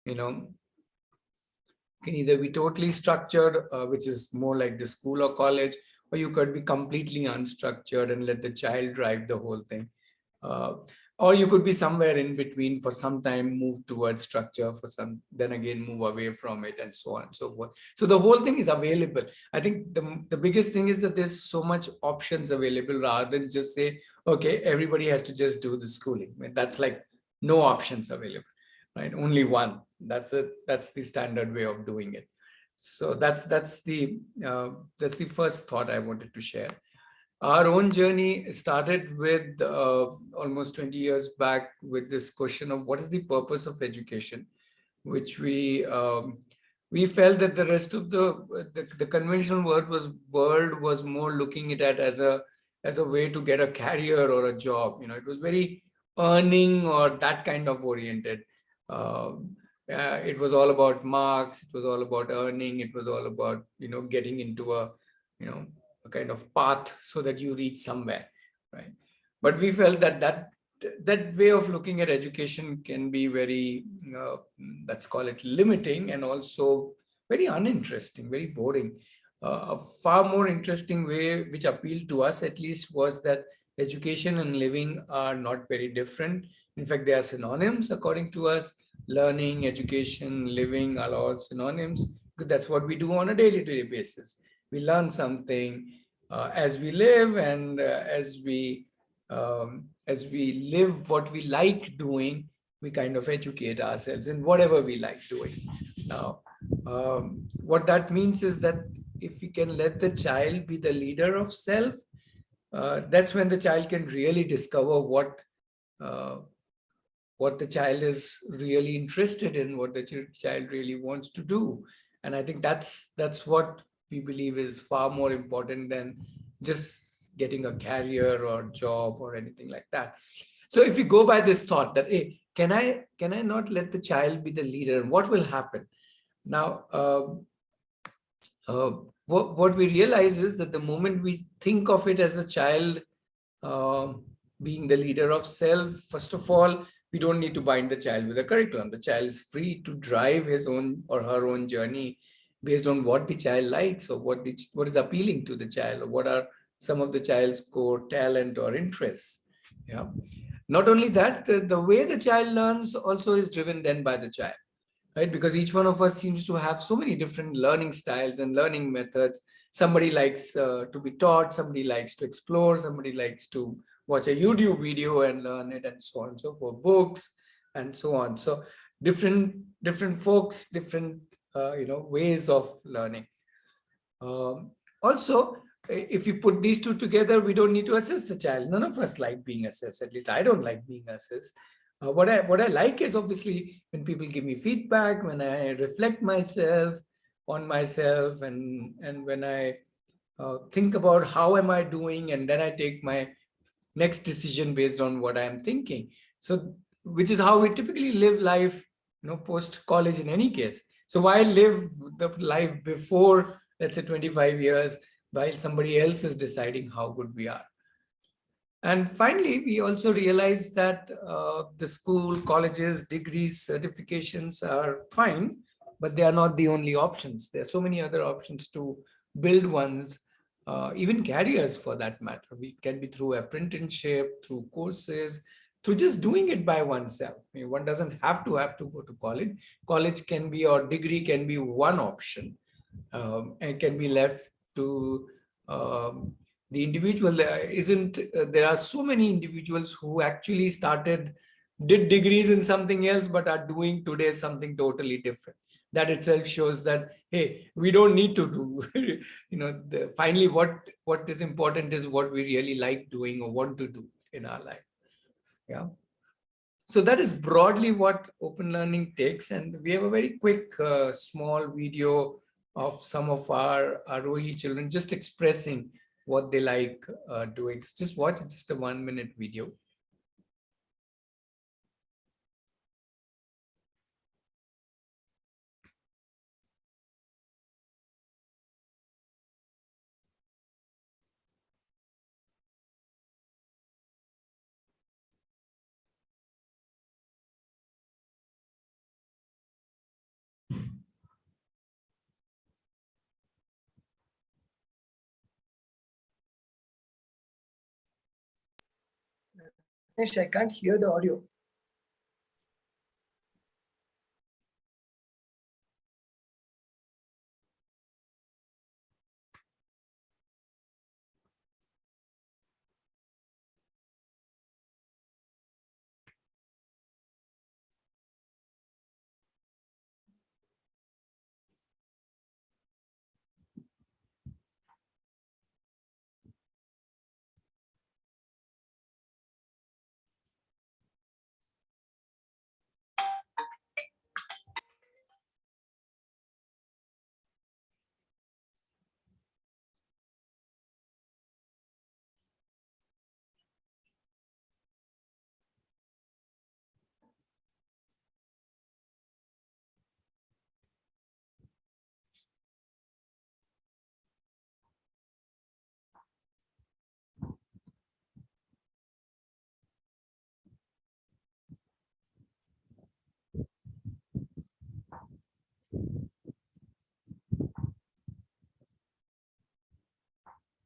you know, can either be totally structured, which is more like the school or college, or you could be completely unstructured and let the child drive the whole thing. Uh, or you could be somewhere in between for some time, move towards structure for some, then again move away from it, and so on and so forth. So the whole thing is available. I think the biggest thing is that there's so much options available rather than just say, okay, everybody has to just do the schooling. I mean, that's like no options available, right? Only one. That's the standard way of doing it. So that's the first thought I wanted to share. Our own journey started with almost 20 years back with this question of what is the purpose of education, which we felt that the rest of the conventional world was more looking at it as a way to get a career or a job. It was very earning or that kind of oriented. Uh, it was all about marks. It was all about earning. It was all about getting into you know a kind of path so that you reach somewhere, right? But we felt that way of looking at education can be very, let's call it limiting, and also very uninteresting, very boring. A far more interesting way, which appealed to us at least, was that education and living are not very different. In fact, they are synonyms according to us. Learning, education, living are all synonyms, because that's what we do on a daily basis. We learn something as we live, and as we live what we like doing, we kind of educate ourselves in whatever we like doing. Now, what that means is that if we can let the child be the leader of self, that's when the child can really discover uh, what the child is really interested in, what the child really wants to do. And I think that's what we believe is far more important than just getting a career or job or anything like that. So if we go by this thought that, hey, can I not let the child be the leader, and what will happen now? Uh, what we realize is that the moment we think of it as a child um, being the leader of self, first of all, we don't need to bind the child with a curriculum. The child is free to drive his own or her own journey based on what the child likes, or what is appealing to the child, or what are some of the child's core talent or interests. Yeah. Not only that, the way the child learns also is driven then by the child, right? Because each one of us seems to have so many different learning styles and learning methods. Somebody likes to be taught, somebody likes to explore, somebody likes to watch a YouTube video and learn it, and so on and so forth, books and so on. So different folks, different ways of learning. Also, if you put these two together, we don't need to assess the child. None of us like being assessed. At least I don't like being assessed. What I like is obviously when people give me feedback, when I reflect myself on myself, and when I think about how am I doing, and then I take my next decision based on what I am thinking. So, which is how we typically live life, post college in any case. So why live the life before, let's say, 25 years, while somebody else is deciding how good we are? And finally, we also realize that the school, colleges, degrees, certifications are fine, but they are not the only options. There are so many other options to build one's, even careers for that matter. We can be through apprenticeship, through courses, through just doing it by oneself. I mean, one doesn't have to go to college. College can be, or degree can be, one option, and can be left to um, the individual. There are so many individuals who actually did degrees in something else, but are doing today something totally different. That itself shows that, hey, we don't need to do finally what is important is what we really like doing or want to do in our life. Yeah. So that is broadly what open learning takes. And we have a very quick small video of some of our Aarohi children just expressing what they like doing. So just watch it, just a 1-minute video. Yes, I can't hear the audio.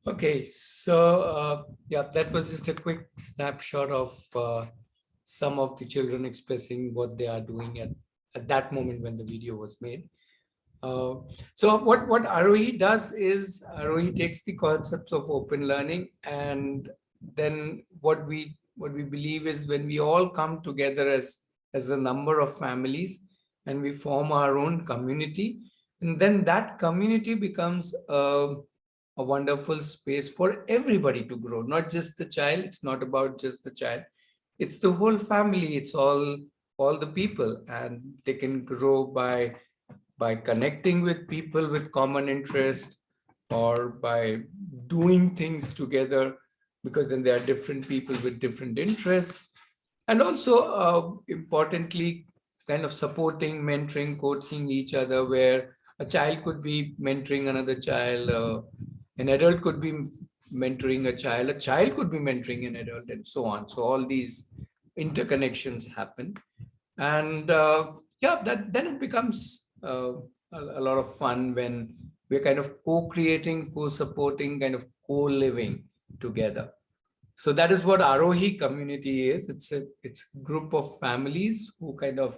Okay, so yeah, that was just a quick snapshot of some of the children expressing what they are doing at that moment when the video was made. Uh, so what Aarohi does is Aarohi takes the concepts of open learning, and then what we believe is when we all come together as a number of families and we form our own community, and then that community becomes a wonderful space for everybody to grow, not just the child. It's not about just the child, it's the whole family, it's all the people, and they can grow by connecting with people with common interest, or by doing things together, because then there are different people with different interests. And also importantly, kind of supporting, mentoring, coaching each other, where a child could be mentoring another child, an adult could be mentoring a child could be mentoring an adult, and so on. So all these interconnections happen, and yeah, that then it becomes a lot of fun when we're kind of co-creating, co-supporting, kind of co-living together. So that is what Aarohi community is. It's a group of families who kind of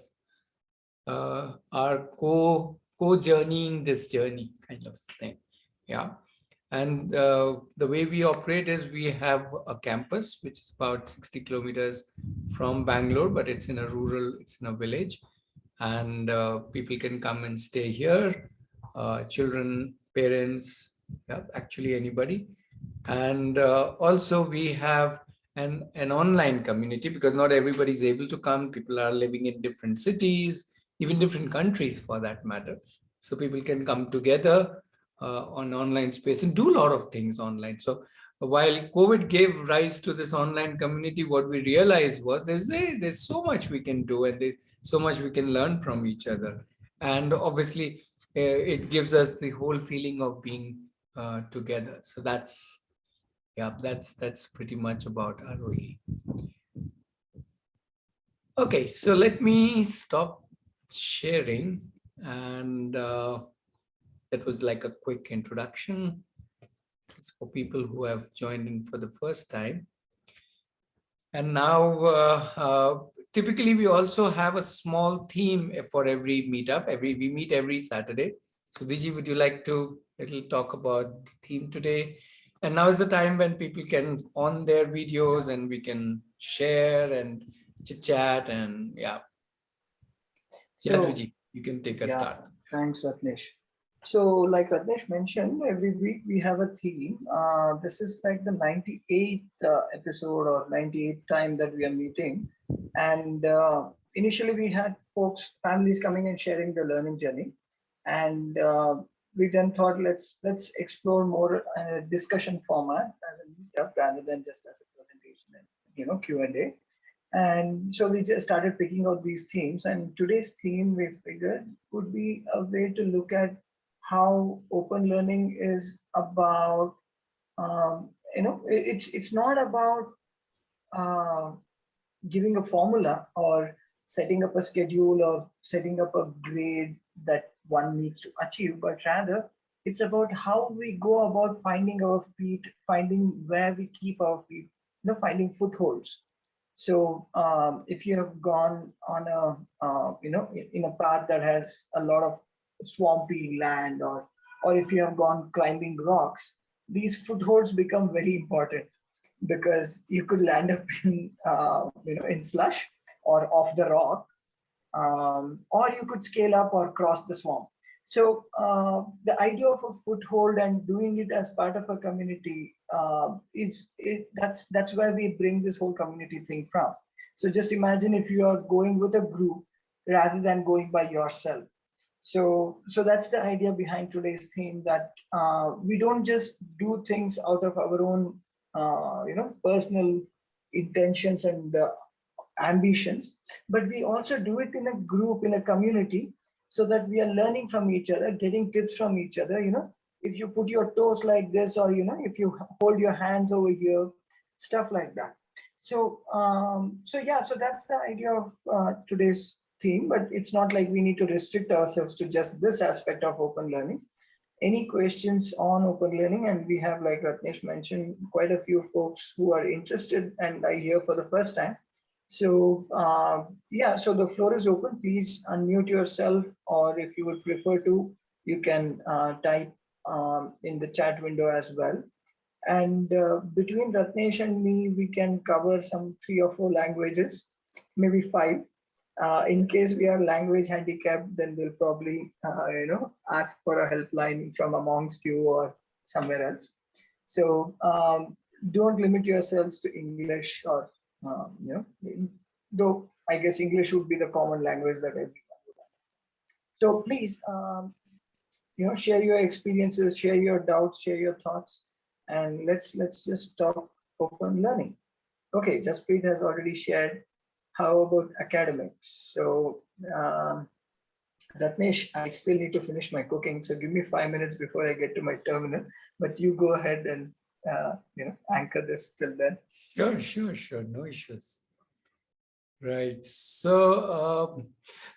are co-journeying this journey, kind of thing. Yeah. And the way we operate is we have a campus which is about 60 kilometers from Bangalore, but it's in a village, and people can come and stay here, children, parents, yeah, actually anybody. And also we have an online community, because not everybody is able to come. People are living in different cities, even different countries for that matter. So people can come together on online space and do a lot of things online. So while COVID gave rise to this online community, what we realized was there's so much we can do, and there's so much we can learn from each other. And obviously, it gives us the whole feeling of being together. So that's pretty much about Aarohi. Okay, so let me stop sharing, and that was like a quick introduction. It's for people who have joined in for the first time. And now, typically, we also have a small theme for every meetup. We meet every Saturday. So, Viji, would you like to little talk about the theme today? And now is the time when people can on their videos and we can share and chit chat, and yeah. Yeah, So, Viji, you can take a yeah, start. thanks, Ratnesh. So, like Ratnesh mentioned, every week we have a theme. This is like the 98th episode or 98th time that we are meeting. And initially, we had folks, families coming and sharing the learning journey. And we then thought, let's explore more discussion format as a meetup rather than just as a presentation and Q&A. And so we just started picking out these themes. And today's theme, we figured, would be a way to look at how open learning is about. It's not about uh, giving a formula or setting up a schedule or setting up a grade that one needs to achieve, but rather it's about how we go about finding our feet, finding where we keep our feet, finding footholds. So if you have gone on a in a path that has a lot of swampy land, or if you have gone climbing rocks, these footholds become very important because you could land up in in slush or off the rock, or you could scale up or cross the swamp. So the idea of a foothold and doing it as part of a community that's where we bring this whole community thing from. So just imagine if you are going with a group rather than going by yourself. So that's the idea behind today's theme, that we don't just do things out of our own personal intentions and ambitions, but we also do it in a group, in a community, so that we are learning from each other, getting tips from each other. If you put your toes like this, or if you hold your hands over here, stuff like that. So that's the idea of today's theme, but it's not like we need to restrict ourselves to just this aspect of open learning. Any questions on open learning? And we have, like Ratnesh mentioned, quite a few folks who are interested and are here for the first time. So so the floor is open. Please unmute yourself, or if you would prefer to, you can type in the chat window as well. And between Ratnesh and me, we can cover some 3 or 4 languages, maybe 5. In case we are language handicapped, then we'll probably ask for a helpline from amongst you or somewhere else. So don't limit yourselves to English, or though I guess English would be the common language that everyone would understand. So please, share your experiences, share your doubts, share your thoughts, and let's just talk open learning. Okay, Jaspreet has already shared. How about academics? So, Ratnesh, I still need to finish my cooking, so give me 5 minutes before I get to my terminal. But you go ahead and anchor this till then. Sure. No issues. Right. So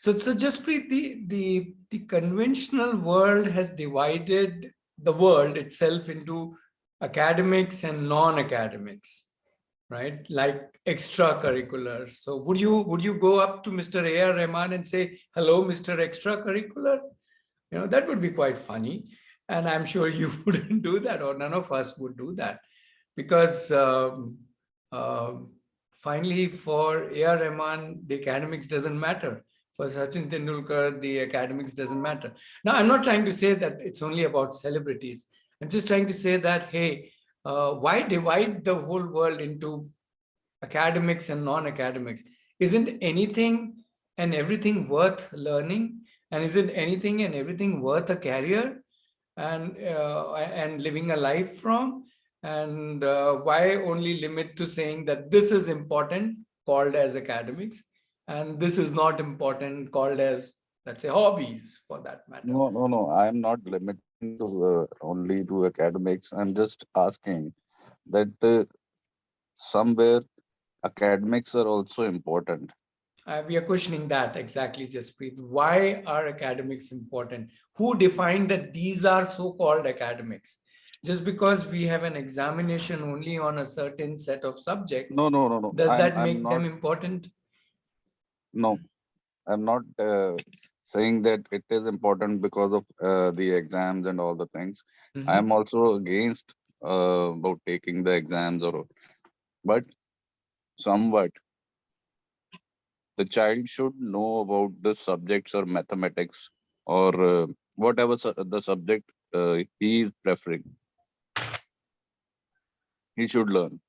Jaspreet, the conventional world has divided the world itself into academics and non-academics, right? Like extracurriculars. So would you go up to Mr. A.R. Rahman and say, "Hello, Mr. Extracurricular"? That would be quite funny. And I'm sure you wouldn't do that, or none of us would do that, because finally, for A.R. Rahman, the academics doesn't matter. For Sachin Tendulkar, the academics doesn't matter. Now, I'm not trying to say that it's only about celebrities. I'm just trying to say that, hey, why divide the whole world into academics and non-academics? Isn't anything and everything worth learning? And isn't anything and everything worth a career and living a life from? And why only limit to saying that this is important, called as academics, and this is not important, called as, let's say, hobbies, for that matter? No. I'm not limiting to only to academics. I'm just asking that somewhere academics are also important. We are questioning that exactly, Jaspreet. Why are academics important? Who defined that these are so-called academics? Just because we have an examination only on a certain set of subjects, No. does that I'm make not. them important? No, I'm not saying that it is important because of the exams and all the things. Mhm. I'm also against about taking the exams, but somewhat the child should know about the subjects or mathematics or whatever the subject he is preferring. He should learn.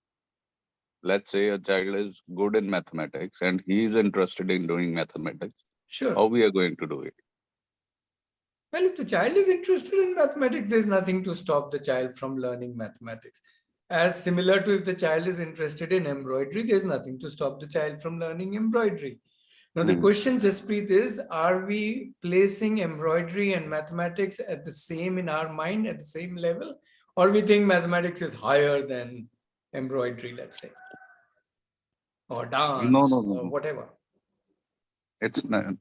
Let's say a child is good in mathematics and he is interested in doing mathematics. How Sure. we are going to do it? Well, if the child is interested in mathematics, there's nothing to stop the child from learning mathematics. As similar to if the child is interested in embroidery, there's nothing to stop the child from learning embroidery. Now, the Hmm. question, Jaspreet, is, are we placing embroidery and mathematics at the same in our mind, at the same level? Or we think mathematics is higher than embroidery, let's say, or No, dance, no, no, or no. whatever?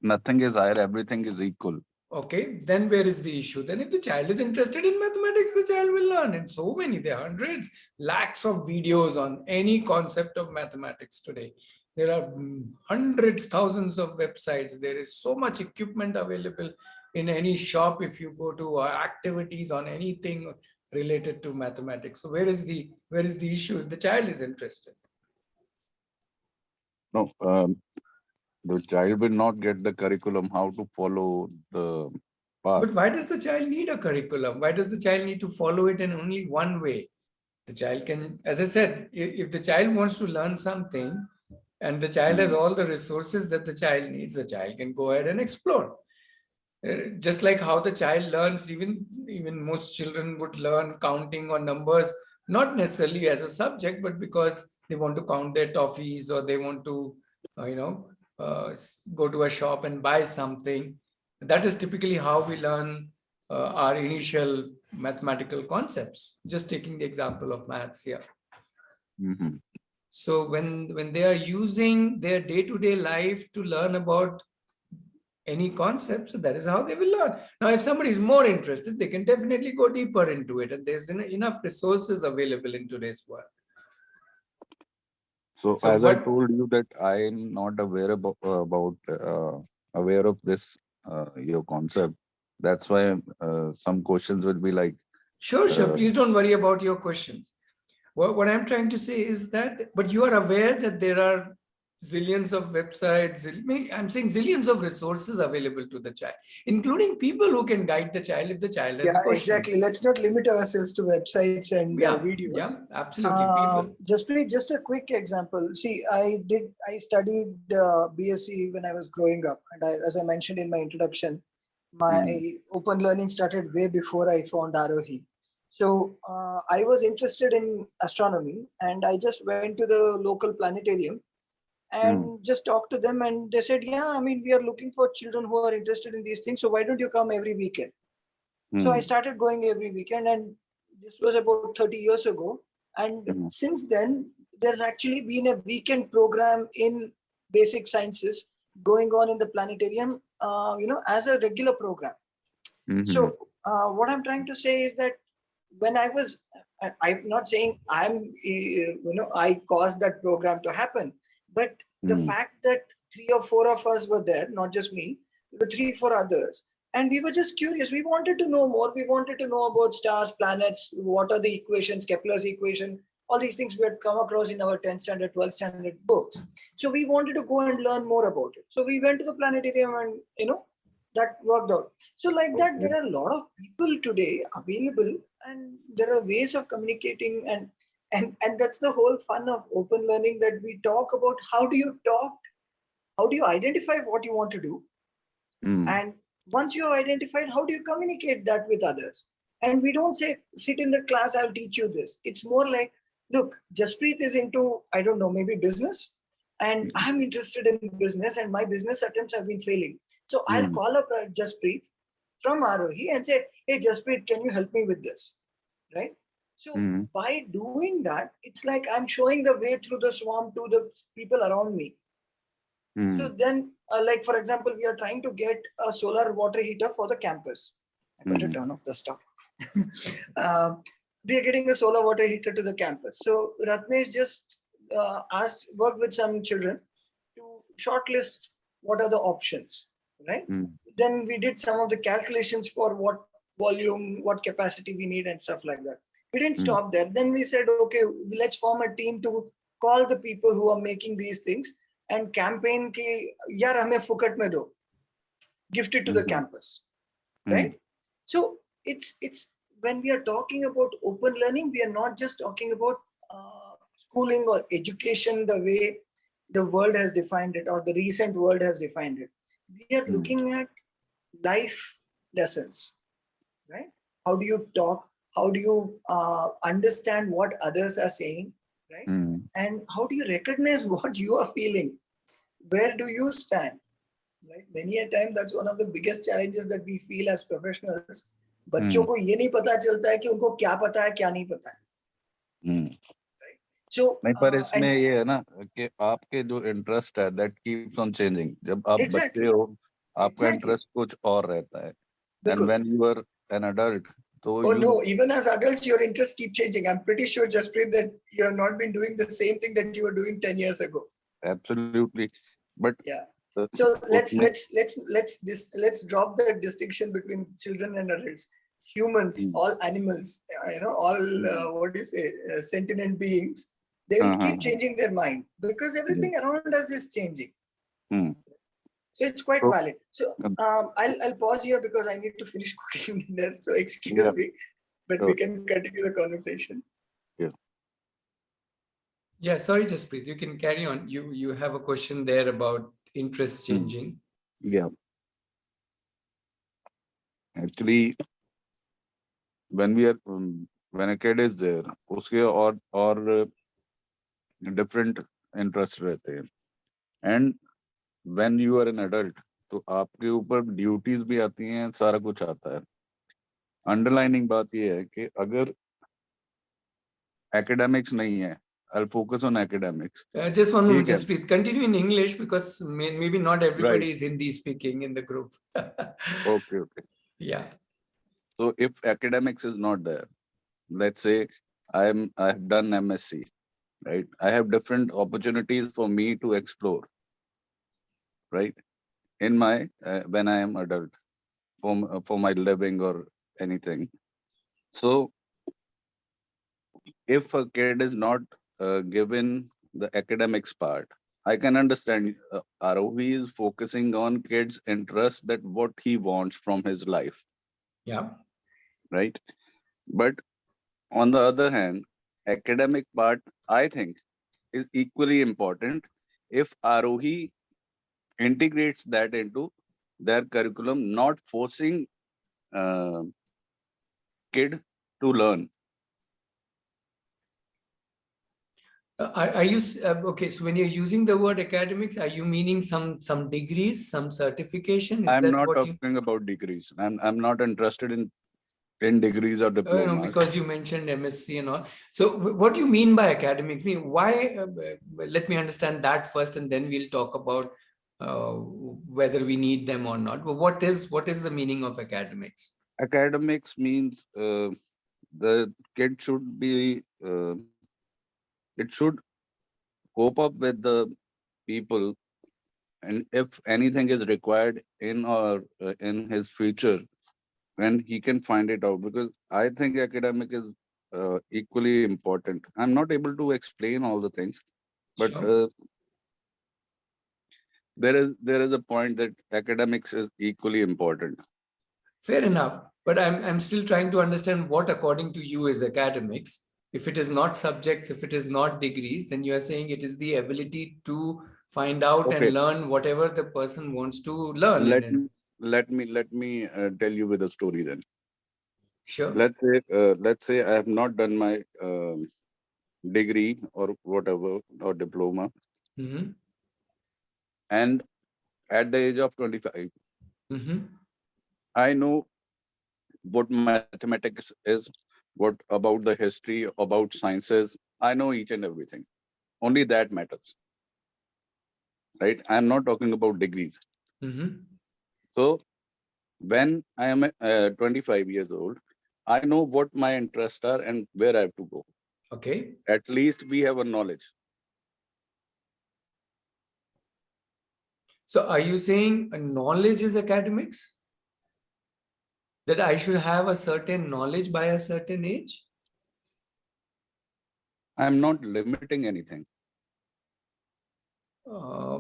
Nothing is higher. Everything is equal. Okay, then where is the issue? Then if the child is interested in mathematics, the child will learn. And so many, there are hundreds, lakhs of videos on any concept of mathematics today. There are hundreds, thousands of websites. There is so much equipment available in any shop if you go to activities on anything related to mathematics. So where is the issue if the child is interested? No, the child will not get the curriculum how to follow the path. But why does the child need a curriculum? Why does the child need to follow it in only one way? The child can, as I said, if the child wants to learn something and the child has all the resources that the child needs, the child can go ahead and explore. Just like how the child learns, even most children would learn counting or numbers, not necessarily as a subject, but because they want to count their toffees or they want to, go to a shop and buy something. That is typically how we learn our initial mathematical concepts. Just taking the example of maths here. Mm-hmm. So when they are using their day-to-day life to learn about any concept, so that is how they will learn. Now, if somebody is more interested, they can definitely go deeper into it, and there's enough resources available in today's world. So as I told you that I am not aware about aware of this your concept. That's why some questions will be like. Sure. Please don't worry about your questions. What I'm trying to say is that, but you are aware that there are zillions of websites, I'm saying zillions of resources available to the child, including people who can guide the child if the child has a question. Exactly. Let's not limit ourselves to websites and videos. Yeah, absolutely. Just a quick example. See, I studied BSc when I was growing up. And as I mentioned in my introduction, my open learning started way before I found Aarohi. So I was interested in astronomy and I just went to the local planetarium and just talked to them, and they said, yeah, I mean, we are looking for children who are interested in these things, so why don't you come every weekend? So I started going every weekend, and this was about 30 years ago, and since then there's actually been a weekend program in basic sciences going on in the planetarium, as a regular program. So what I'm trying to say is that when I'm not saying I caused that program to happen, but the fact that 3 or 4 of us were there, not just me, there were 3, 4 others, and we were just curious. We wanted to know more. We wanted to know about stars, planets, what are the equations, Kepler's equation, all these things we had come across in our 10th standard, 12th standard books. So we wanted to go and learn more about it. So we went to the planetarium and, that worked out. So like that, there are a lot of people today available, and there are ways of communicating, and that's the whole fun of open learning, that we talk about how do you identify what you want to do, and once you have identified, how do you communicate that with others? And we don't say, sit in the class, I'll teach you this. It's more like, look, Jaspreet is into, I don't know, maybe business, and I'm interested in business, and my business attempts have been failing. So I'll call up Jaspreet from Aarohi and say, hey, Jaspreet, can you help me with this? Right? So by doing that, it's like I'm showing the way through the swamp to the people around me. So then, like for example, we are trying to get a solar water heater for the campus. I better turn off the stop. We are getting a solar water heater to the campus. So Ratnesh just worked with some children to shortlist what are the options, right? Then we did some of the calculations for what volume, what capacity we need and stuff like that. We didn't stop there. Then we said, okay, let's form a team to call the people who are making these things and campaign ki, yaar hame fukat mein do, gift it to the campus, right? So it's when we are talking about open learning, we are not just talking about schooling or education the way the world has defined it or the recent world has defined it. We are looking at life lessons, right? How do you talk? How do you understand what others are saying, right? And how do you recognize what you are feeling? Where do you stand? Right? Many a time, that's one of the biggest challenges that we feel as professionals. बच्चों को ये नहीं पता चलता है कि उनको क्या पता है क्या नहीं पता है. So नहीं, पर इसमें ये है ना कि आपके जो इंटरेस्ट है that keeps on changing. जब आप बच्चे हो, आपका इंटरेस्ट कुछ और रहता है. And when you are an adult, so no, even as adults, your interests keep changing. I'm pretty sure, Jaspreet, that you have not been doing the same thing that you were doing 10 years ago. absolutely. But Yeah. uh, So उसमें let's drop the distinction between children and adults. Humans, hmm, all animals, all hmm, what do you say, sentient beings, they will keep हाँ, changing their mind because yeah, everything around us is changing. Hmm, So it's quite so valid. So uh, I'll pause here because I need to finish cooking dinner. So yeah, excuse me, but we sure, can continue the conversation. yeah, Yeah, sorry, Jaspreet, you can carry on. You have a question there about interest hmm, changing. yeah. Actually, when we are when a kid is there, उसके और different interests रहते हैं. And when you are an adult, तो आपके ऊपर duties भी आती हैं, सारा कुछ आता है. अंडरलाइनिंग बात ये है कि अगर एकेडमिक्स नहीं है, I'll focus on academics. Just one moment, ठीक है, Jaspreet. Continue in English because maybe not right? everybody is Hindi speaking in the group. Okay, okay. Yeah. So if academics is not there, let's say I've done MSc, right? I have different opportunities for me to explore, right? In my when I am adult for my living or anything. So if a kid is not given the academics part, I can understand Aarohi is focusing on kids' interest that what he wants from his life, Yeah. right? But on the other hand, academic part, I think, is equally important if Aarohi integrates that into their curriculum, not forcing uh, kid to learn. Are you okay? So when you're using the word academics, are you meaning some degrees, some certification? Is I'm that not what you? talking about degrees. I'm not interested in degrees or No, diplomas. because you mentioned MSc and all. So what do you mean by academics? Why? Let me understand that first, and then we'll talk about whether we need them or not. But what is the meaning of academics? Academics means the kid should be it should cope up with the people, and if anything is required in or in his future, and he can find it out, because I think academic is equally important. I'm not able to explain all the things, but Sure. there is a point that academics is equally important. Fair enough. But I'm still trying to understand what, according to you, is academics. If it is not subjects, if it is not degrees, then you are saying it is the ability to find out Okay, and learn whatever the person wants to learn in let his. me let me tell you with a story then. Sure. Let's say I have not done my degree or whatever or diploma, Mm-hmm. and at the age of 25, Mm-hmm. I know what mathematics is, what about the history, about sciences. I know each and everything. Only that matters, right? I'm not talking about degrees. Mm-hmm. So when I am 25 years old, I know what my interests are and where I have to go. Okay. At least we have a knowledge. So are you saying knowledge is academics? That I should have a certain knowledge by a certain age? I'm not limiting anything. Uh,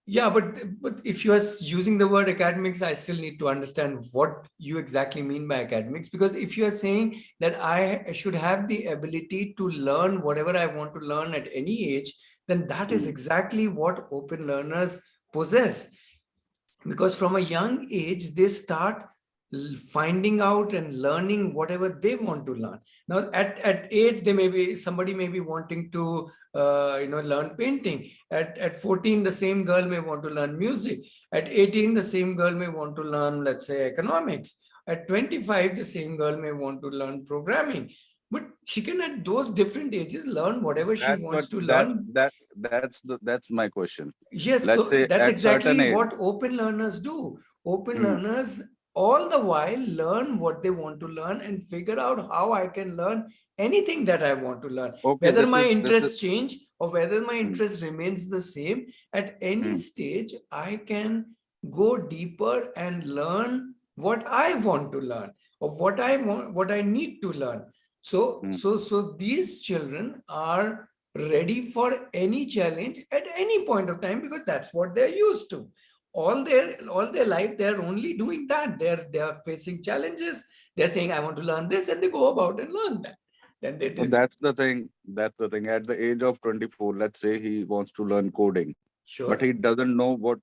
Yeah, but if you are using the word academics, I still need to understand what you exactly mean by academics. Because if you are saying that I should have the ability to learn whatever I want to learn at any age, then that is Hmm. exactly what open learners possess. Because from a young age they start finding out and learning whatever they want to learn. Now at 8 they may be, somebody may be wanting to learn painting. At 14 the same girl may want to learn music. At 18 the same girl may want to learn, let's say, economics. At 25 the same girl may want to learn programming. But she can at those different ages learn whatever she That's what wants to learn. that's my question. Yes, Let's so say that's at certain exactly age. what open learners do. Open Hmm. learners all the while learn what they want to learn and figure out how I can learn anything that I want to learn. Okay, Whether this my is interests change or whether my interest remains the same, at any stage, I can go deeper and learn what I want to learn, or what I want, what I need to learn. So these children are ready for any challenge at any point of time, because that's what they're used to. All their life, they're only doing that. They're facing challenges. They're saying, I want to learn this, and they go about and learn that. Then they So did. that's the thing. That's the thing. At the age of 24, let's say he wants to learn coding, but Sure. he doesn't know what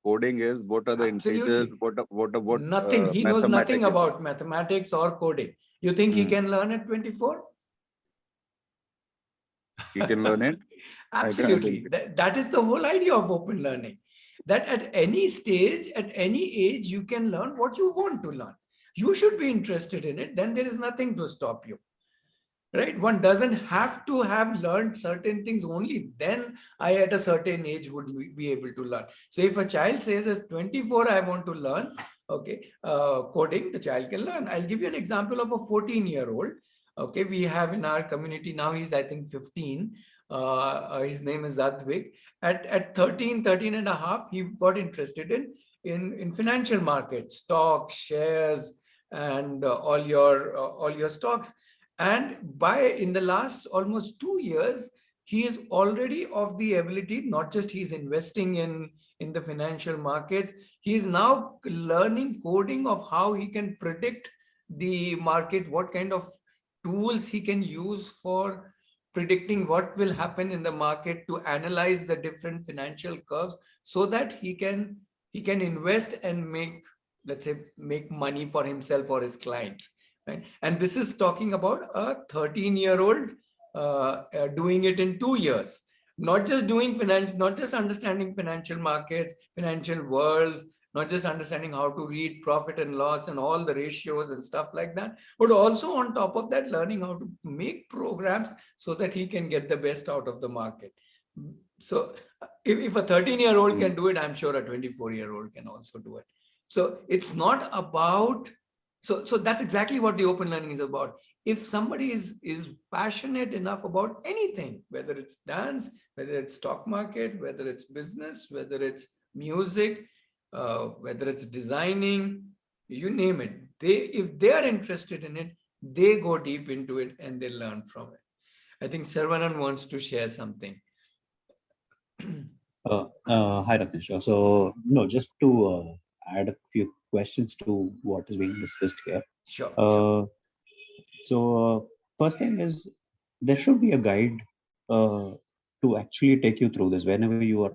coding is. What are the integers? Absolutely. What Nothing. He knows nothing mathematics is? about mathematics or coding. You think he Hmm. can learn at 24? He can learn it. I think. Absolutely. That is the whole idea of open learning. That at any stage, at any age, you can learn what you want to learn. You should be interested in it. Then there is nothing to stop you. Right? One doesn't have to have learned certain things. Only then I, at a certain age, would be able to learn. So if a child says at 24, I want to learn, okay, coding, the child can learn. I'll give you an example of a 14-year-old. Okay, we have in our community now, he's, I think, 15. His name is Advik. At 13 and a half, he got interested in financial markets, stocks, shares, and all your stocks. And in the last almost 2 years, he is already of the ability, not just he's investing in the financial markets, he is now learning coding of how he can predict the market, what kind of tools he can use for predicting what will happen in the market, to analyze the different financial curves, so that he can invest and make, let's say, make money for himself or his clients. Right? And this is talking about a 13-year-old doing it in 2 years. Not just not just understanding financial markets, financial worlds, not just understanding how to read profit and loss and all the ratios and stuff like that, but also on top of that, learning how to make programs so that he can get the best out of the market. So if a 13-year-old can do it, I'm sure a 24-year-old can also do it. So it's not about, so that's exactly what the open learning is about. If somebody is passionate enough about anything, whether it's dance, whether it's stock market, whether it's business, whether it's music, whether it's designing, you name it, if they are interested in it, they go deep into it and they learn from it. I think Sarvanan wants to share something. Hi, Rakesh. So, no, just to add a few questions to what is being discussed here. Sure. First thing is, there should be a guide to actually take you through this whenever your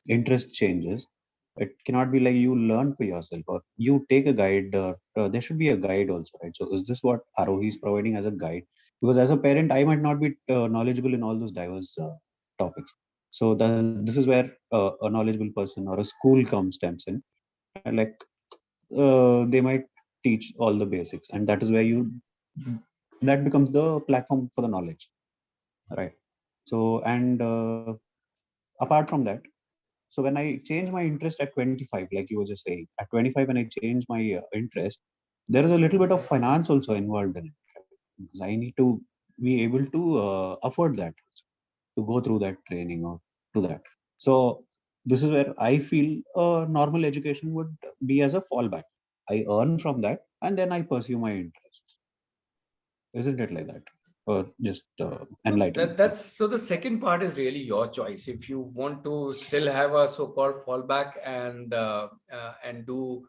interest changes. It cannot be like you learn for yourself or you take a guide. There should be a guide also, right? So, is this what Aarohi is providing as a guide? Because as a parent, I might not be knowledgeable in all those diverse topics. So this is where a knowledgeable person or a school steps in, and like they might teach all the basics, and that is where that becomes the platform for the knowledge, right? So and apart from that, so when I change my interest at 25, like you were just saying, at 25 when I change my interest, there is a little bit of finance also involved in it, right? Because I need to be able to afford that, to go through that training or to that. So this is where I feel a normal education would be as a fallback. I earn from that and then I pursue my interests. Isn't it like that? Or just enlighten? That's so the second part is really your choice. If you want to still have a so-called fallback and do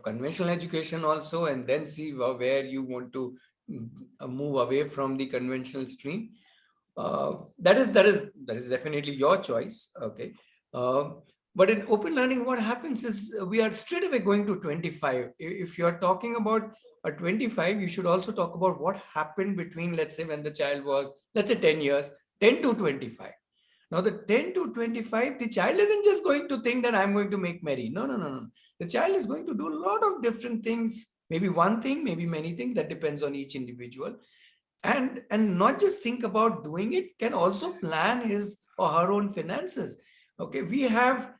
conventional education also, and then see where you want to move away from the conventional stream, that is definitely your choice. Okay. But in open learning, what happens is we are straight away going to 25. If you're talking about a 25, you should also talk about what happened between, let's say, when the child was, let's say, 10 years, 10 to 25. Now, the 10 to 25, the child isn't just going to think that I'm going to make merry. No, no, no, no. The child is going to do a lot of different things, maybe one thing, maybe many things, that depends on each individual. And not just think about doing it, can also plan his or her own finances. Okay, we have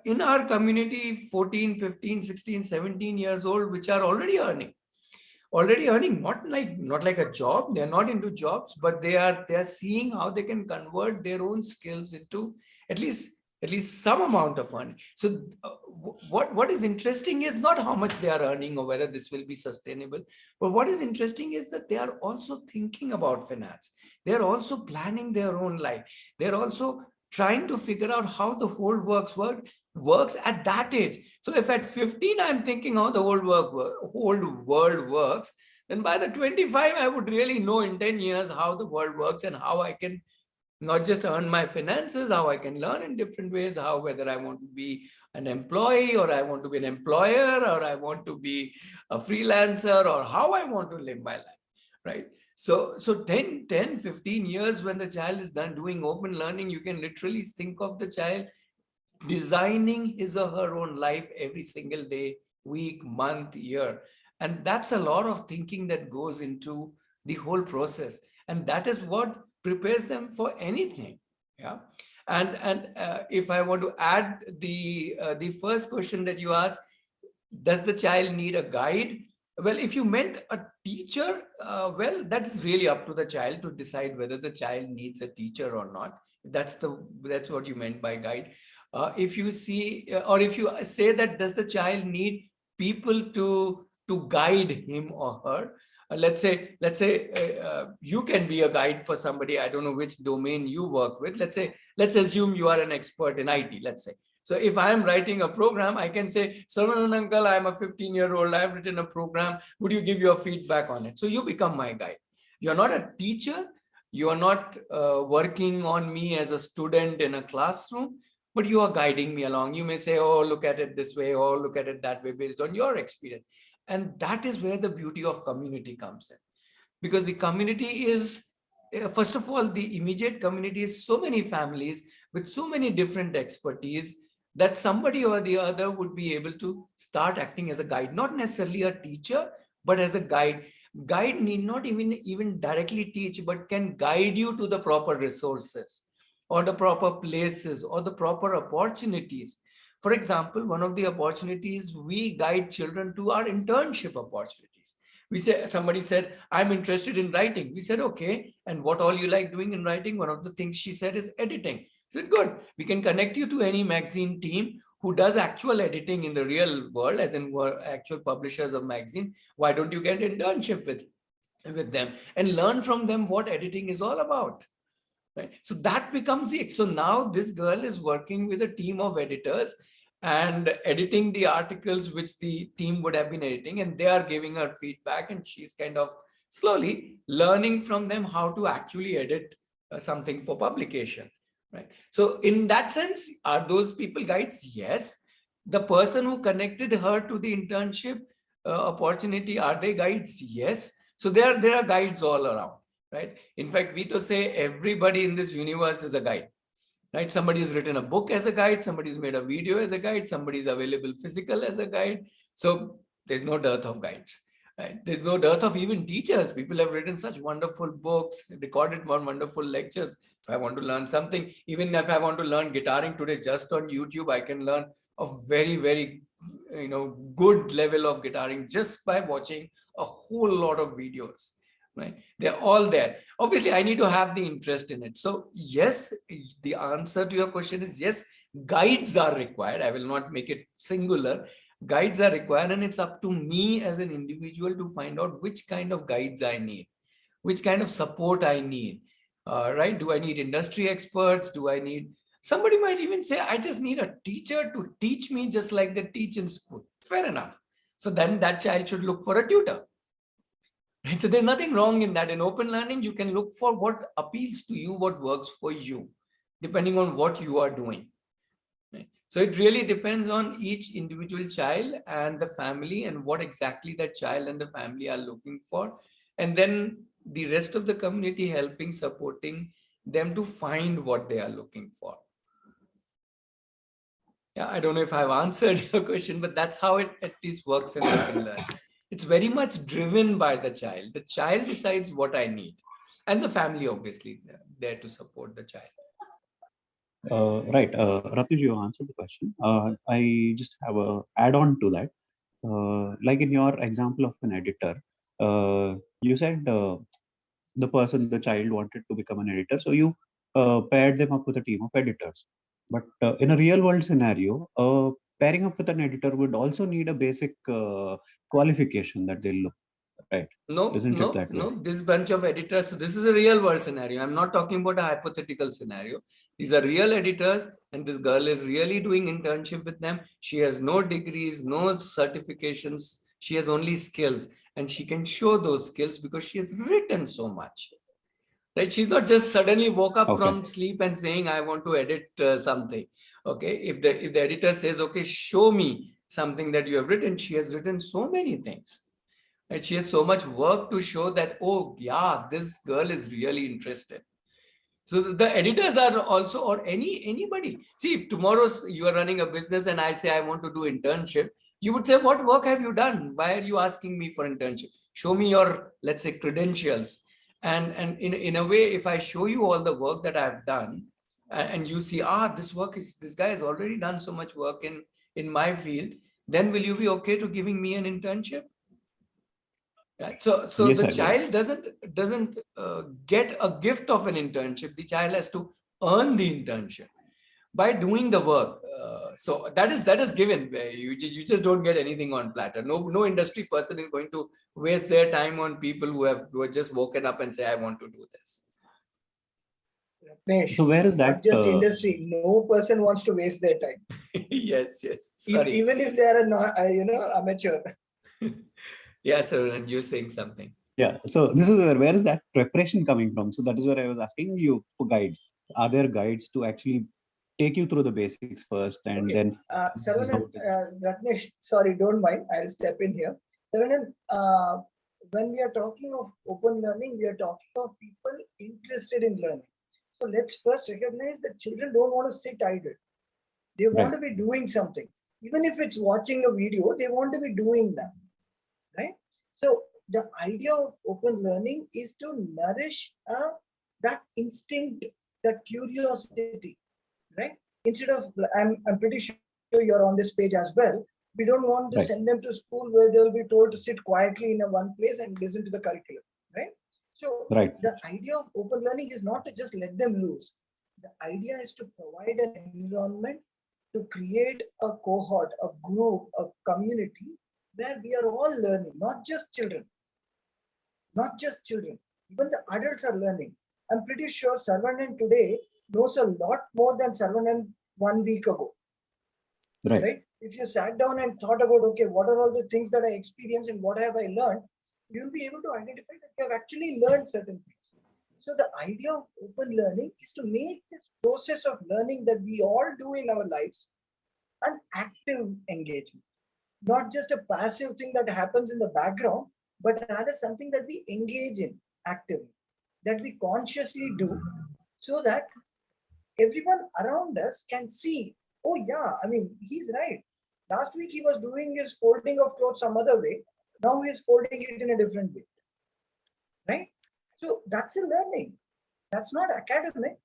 in our community 14, 15, 16, 17 years old which are already earning. already earning, not like a job. They're not into jobs, but they are seeing how they can convert their own skills into at least some amount of money. So what is interesting is not how much they are earning or whether this will be sustainable, but what is interesting is that they are also thinking about finance. They're also planning their own life. They're also trying to figure out how the whole works at that age. So if at 15 I'm thinking how the whole world works, then by the 25 I would really know in 10 years how the world works and how I can not just earn my finances, how I can learn in different ways, how whether I want to be an employee or I want to be an employer or I want to be a freelancer or how I want to live my life, right? So 15 years when the child is done doing open learning, you can literally think of the child designing his or her own life every single day, week, month, year. And that's a lot of thinking that goes into the whole process. And that is what prepares them for anything. Yeah. And if I want to add the first question that you asked, does the child need a guide? Well, if you meant a teacher, well, that is really up to the child to decide whether the child needs a teacher or not. That's what you meant by guide. If you see, or if you say that, does the child need people to guide him or her? Let's say you can be a guide for somebody. I don't know which domain you work with. Let's assume you are an expert in IT. Let's say. So if I'm writing a program, I can say, Saravanan uncle, I'm a 15-year-old. I've written a program. Would you give your feedback on it? So you become my guide. You're not a teacher. You are not working on me as a student in a classroom, but you are guiding me along. You may say, oh, look at it this way, or look at it that way based on your experience. And that is where the beauty of community comes in. Because the community is, first of all, the immediate community is so many families with so many different expertise that somebody or the other would be able to start acting as a guide, not necessarily a teacher, but as a guide. Guide need not even directly teach, but can guide you to the proper resources or the proper places or the proper opportunities. For example, one of the opportunities we guide children to are internship opportunities. Somebody said, I'm interested in writing. We said, okay, and what all you like doing in writing? One of the things she said is editing. I said, good, we can connect you to any magazine team who does actual editing in the real world, as in actual publishers of magazine. Why don't you get an internship with them and learn from them what editing is all about? Right? So that becomes so now this girl is working with a team of editors and editing the articles which the team would have been editing, and they are giving her feedback, and she's kind of slowly learning from them how to actually edit something for publication. Right? So in that sense, are those people guides? Yes. The person who connected her to the internship opportunity, are they guides? Yes. So there are guides all around. Right? In fact, we to say everybody in this universe is a guide. Right? Somebody has written a book as a guide, somebody's made a video as a guide, somebody's available physical as a guide. So there's no dearth of guides. Right? There's no dearth of even teachers. People have written such wonderful books, recorded wonderful lectures. If I want to learn something, even if I want to learn guitaring today, just on YouTube, I can learn a very, very good level of guitaring just by watching a whole lot of videos. Right? They're all there. Obviously, I need to have the interest in it. So yes, the answer to your question is yes, guides are required. I will not make it singular. Guides are required, and it's up to me as an individual to find out which kind of guides I need, which kind of support I need. Right? Do I need industry experts? Do I need, somebody might even say, I just need a teacher to teach me just like they teach in school. Fair enough. So then that child should look for a tutor. Right? So there's nothing wrong in that. In open learning, you can look for what appeals to you, what works for you, depending on what you are doing. Right? So it really depends on each individual child and the family and what exactly that child and the family are looking for. And then the rest of the community helping, supporting them to find what they are looking for. Yeah, I don't know if I've answered your question, but that's how it at least works in open learning. It's very much driven by the child. The child decides what I need, and the family obviously there to support the child. Right, Rakesh, you answered the question. I just have a add-on to that. Like in your example of an editor, you said the child wanted to become an editor, so you paired them up with a team of editors. But in a real world scenario, pairing up with an editor would also need a basic qualification that they'll look, right? No, Isn't it no, that way? no. This bunch of editors, so this is a real world scenario. I'm not talking about a hypothetical scenario. These are real editors, and this girl is really doing internship with them. She has no degrees, no certifications. She has only skills, and she can show those skills because she has written so much. Right? She's not just suddenly woke up Okay. from sleep and saying, "I want to edit something." Okay, if the editor says, "Okay, show me something that you have written," she has written so many things. And she has so much work to show that, oh, yeah, this girl is really interested. So the editors are also, or anybody. See, if tomorrow you are running a business and I say I want to do internship, you would say, what work have you done? Why are you asking me for internship? Show me your, let's say, credentials. And in a way, if I show you all the work that I've done, and you see, this guy has already done so much work in my field, then will you be okay to giving me an internship? Right. So Yes, the I will. child doesn't get a gift of an internship. The child has to earn the internship by doing the work. So that is given. You just don't get anything on platter. No industry person is going to waste their time on people who are just woken up and say, I want to do this. Ratnesh, So where is not that? just industry, no person wants to waste their time. Yes. Sorry. Even if they are amateur. Yeah, sir. And you're saying something. Yeah. So this is where is that preparation coming from? So that is where I was asking you for guides. Are there guides to actually take you through the basics first, and Okay, then this is how Saravanan, it is? Ratnesh, sorry, don't mind. I'll step in here. Saravanan, when we are talking of open learning, we are talking of people interested in learning. So let's first recognize that children don't want to sit idle. They want Right. to be doing something. Even if it's watching a video, they want to be doing that, right? So the idea of open learning is to nourish that instinct, that curiosity, right? Instead of, I'm pretty sure you're on this page as well. We don't want to Right. send them to school where they'll be told to sit quietly in a one place and listen to the curriculum, right? So Right. the idea of open learning is not to just let them loose. The idea is to provide an environment to create a cohort, a group, a community where we are all learning, not just children, not just children, even the adults are learning. I'm pretty sure Saravanan today knows a lot more than Saravanan 1 week ago, Right. right? If you sat down and thought about, okay, what are all the things that I experienced and what have I learned, you'll be able to identify that you have actually learned certain things. So the idea of open learning is to make this process of learning that we all do in our lives an active engagement, not just a passive thing that happens in the background, but rather something that we engage in actively, that we consciously do, so that everyone around us can see, oh yeah, I mean, he's right. Last week he was doing his folding of clothes some other way. Now he is folding it in a different way, right? So that's a learning. That's not academic.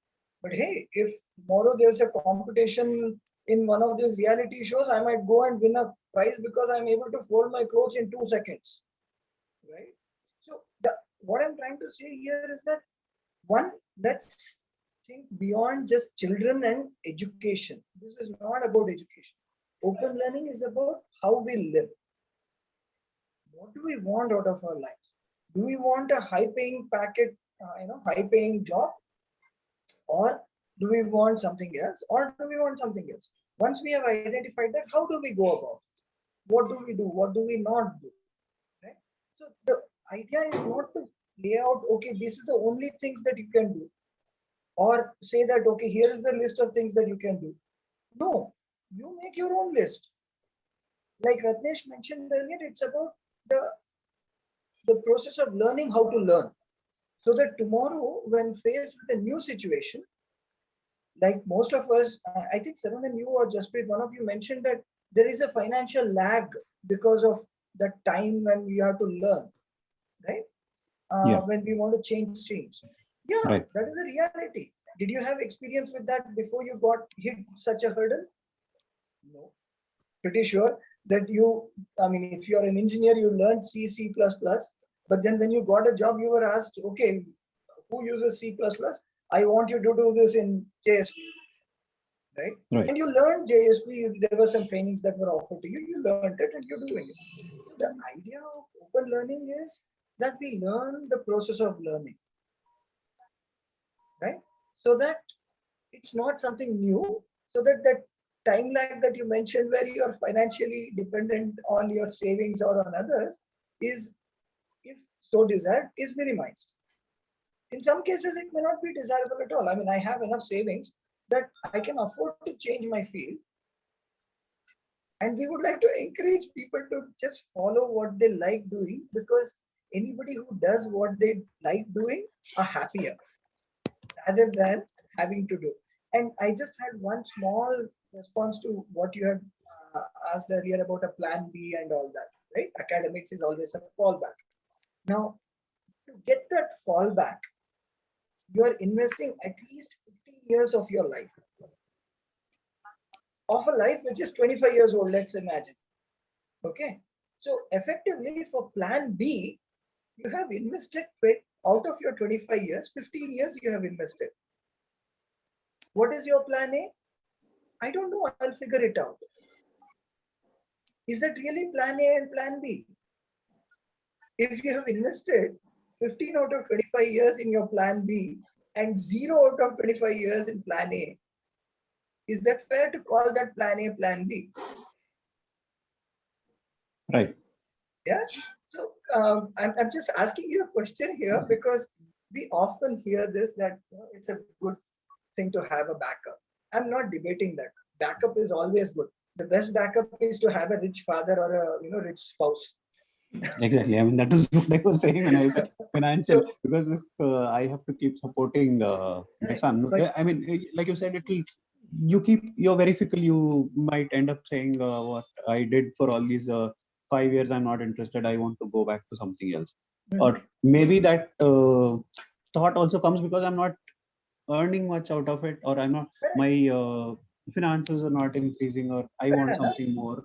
But hey, if tomorrow there's a competition in one of these reality shows, I might go and win a prize because I'm able to fold my clothes in 2 seconds, right? So what I'm trying to say here is that, one, let's think beyond just children and education. This is not about education. Open learning is about how we live. What do we want out of our lives? Do we want a high-paying high-paying job, or do we want something else, or do we want something else? Once we have identified that, how do we go about it? What do we do? What do we not do? Right? So the idea is not to lay out, okay, this is the only things that you can do, or say that, okay, here is the list of things that you can do. No, you make your own list. Like Ratnesh mentioned earlier, it's about the process of learning how to learn. So that tomorrow, when faced with a new situation, like most of us, I think Sarun and you or Jasprit, one of you mentioned that there is a financial lag because of the time when we have to learn, right? Yeah. When we want to change streams. Yeah, Right. that is a reality. Did you have experience with that before you got hit such a hurdle? No. Pretty sure that you, I mean, if you're an engineer, you learned C, C++, But then when you got a job, you were asked, okay, who uses C++? I want you to do this in JSP, right? Right. And you learned JSP, there were some trainings that were offered to you, you learned it and you're doing it. So the idea of open learning is that we learn the process of learning, right? So that it's not something new, so that that time lag that you mentioned where you're financially dependent on your savings or on others is, if so desired, is minimized. In some cases, it may not be desirable at all. I mean, I have enough savings that I can afford to change my field. And we would like to encourage people to just follow what they like doing, because anybody who does what they like doing are happier rather than having to do. And I just had one small response to what you had asked earlier about a plan B and all that, right? Academics is always a fallback. Now, to get that fallback, you are investing at least 15 years of your life, of a life which is 25 years old, let's imagine. Okay. So effectively for plan B, you have invested out of your 25 years, 15 years you have invested. What is your plan A? I don't know. I'll figure it out. Is that really plan A and plan B? If you have invested 15 out of 25 years in your plan B and 0 out of 25 years in plan A, is that fair to call that plan A, plan B? Right. Yeah. So I'm just asking you a question here because we often hear this, that it's a good thing to have a backup. I'm not debating that. Backup is always good. The best backup is to have a rich father or a rich spouse. Exactly. I mean, that is what I was saying when I said financial, because if I have to keep supporting my son, but, I mean, like you said, you're very fickle. You might end up saying, what I did for all these 5 years, I'm not interested. I want to go back to something else. Or maybe that thought also comes because I'm not earning much out of it, or I'm not, my finances are not increasing, or I want something more.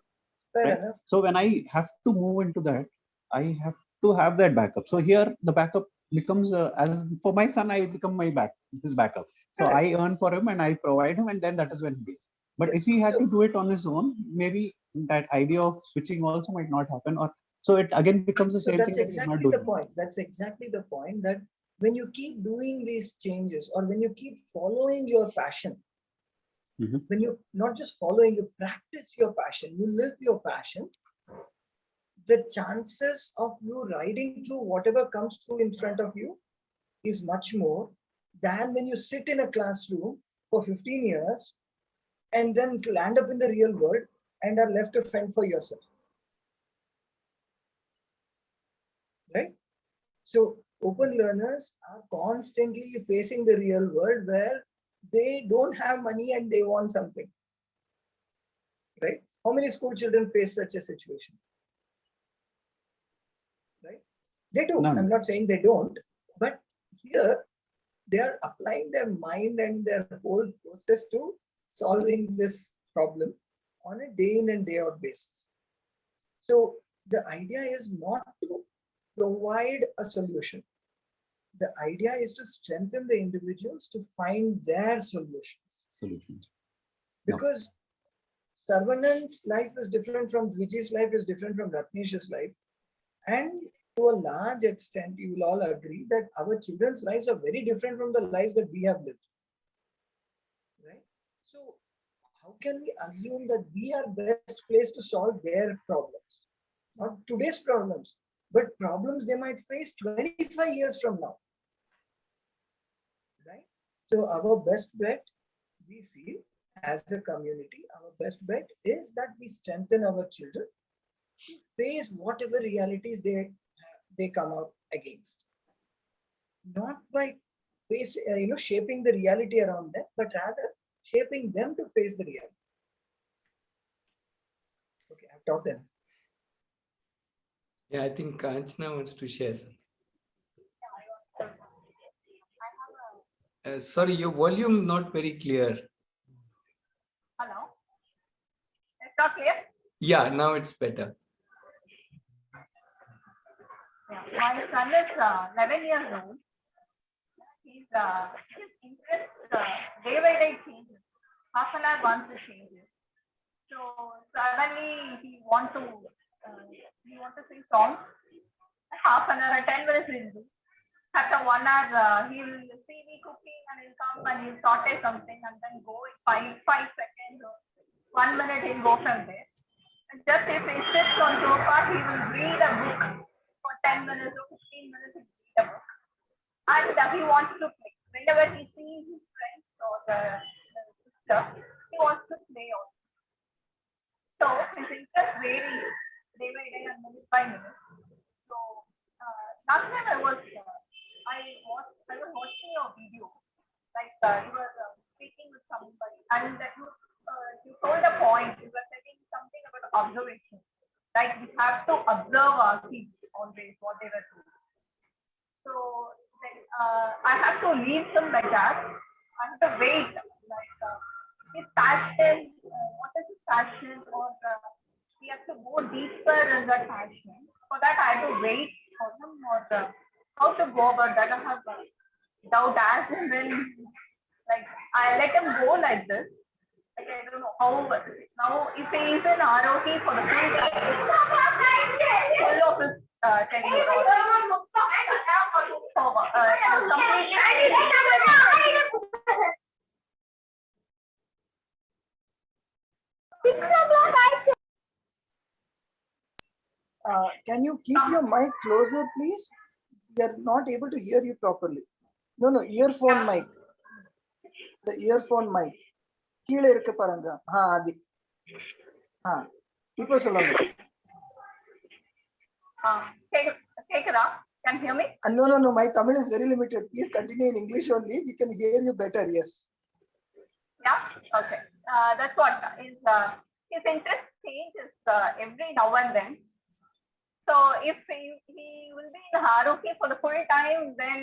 Right. So when I have to move into that, I have to have that backup. So here the backup becomes as for my son, I become his backup. So I earn for him and I provide him, and then that is when he pays. But if he had to do it on his own, maybe that idea of switching also might not happen. Or so it again becomes the same that's thing. exactly the point. That's exactly the point, that when you keep doing these changes, or when you keep following your passion, when you not just following, you practice your passion, you live your passion, the chances of you riding through whatever comes through in front of you is much more than when you sit in a classroom for 15 years and then land up in the real world and are left to fend for yourself. Right? So open learners are constantly facing the real world where they don't have money and they want something. Right? How many school children face such a situation? Right? They do. None. I'm not saying they don't, but here they are applying their mind and their whole process to solving this problem on a day in and day out basis. So the idea is not to provide a solution. The idea is to strengthen the individuals to find their solutions. Because Sarvanan's life is different from Dviji's life, is different from Ratnesh's life. And to a large extent, you will all agree that our children's lives are very different from the lives that we have lived. Right? So how can we assume that we are best placed to solve their problems? Not today's problems, but problems they might face 25 years from now. Right? So our best bet, we feel, as a community, our best bet is that we strengthen our children to face whatever realities they come out against. Not by shaping the reality around them, but rather shaping them to face the reality. Okay, I've talked enough. Yeah, I think Kanchana wants to share something. Sorry, your volume not very clear. Hello? It's not clear? Yeah, now it's better. Yeah. My son is 11 years old. His interest day by day changes. Half an hour once it changes. So suddenly he want to sing songs. Half an hour, 10 minutes he'll do. After 1 hour, he'll see me cooking and he'll come and he'll saute something and then go in five seconds or 1 minute he'll go from there. And just if he sits on sofa, he will read a book for 10 minutes or 15 minutes. He'll read a book. And he wants to play. Whenever he sees his friends or the sister, he wants to play also. So his interest varies day by day and minute by minute. So last time I was watching your video, like you were speaking with somebody, and you told a point. You were saying something about observation. Like we have to observe our kids always what they were doing. So then I have to leave them like that. I have to wait. Like his passion, what is his passion, or he has to go deeper in that passion. For that, I have to wait for him, or how to go about that. I have doubt as and when, like I let him go like this. Like I don't know how. Now, if he is in Aarohi for the full of his tenure, or Can you keep your mic closer, please? We are not able to hear you properly. No, earphone mic. The earphone mic. கீழே இருக்கு பாருங்க. அது. இப்போ சொல்லுங்க. Take it off. Can you hear me? No. My Tamil is very limited. Please continue in English only. We can hear you better. Yes. Yeah. Okay. That's what is his interest changes every now and then. So if he will be in Aarohi for the full time, then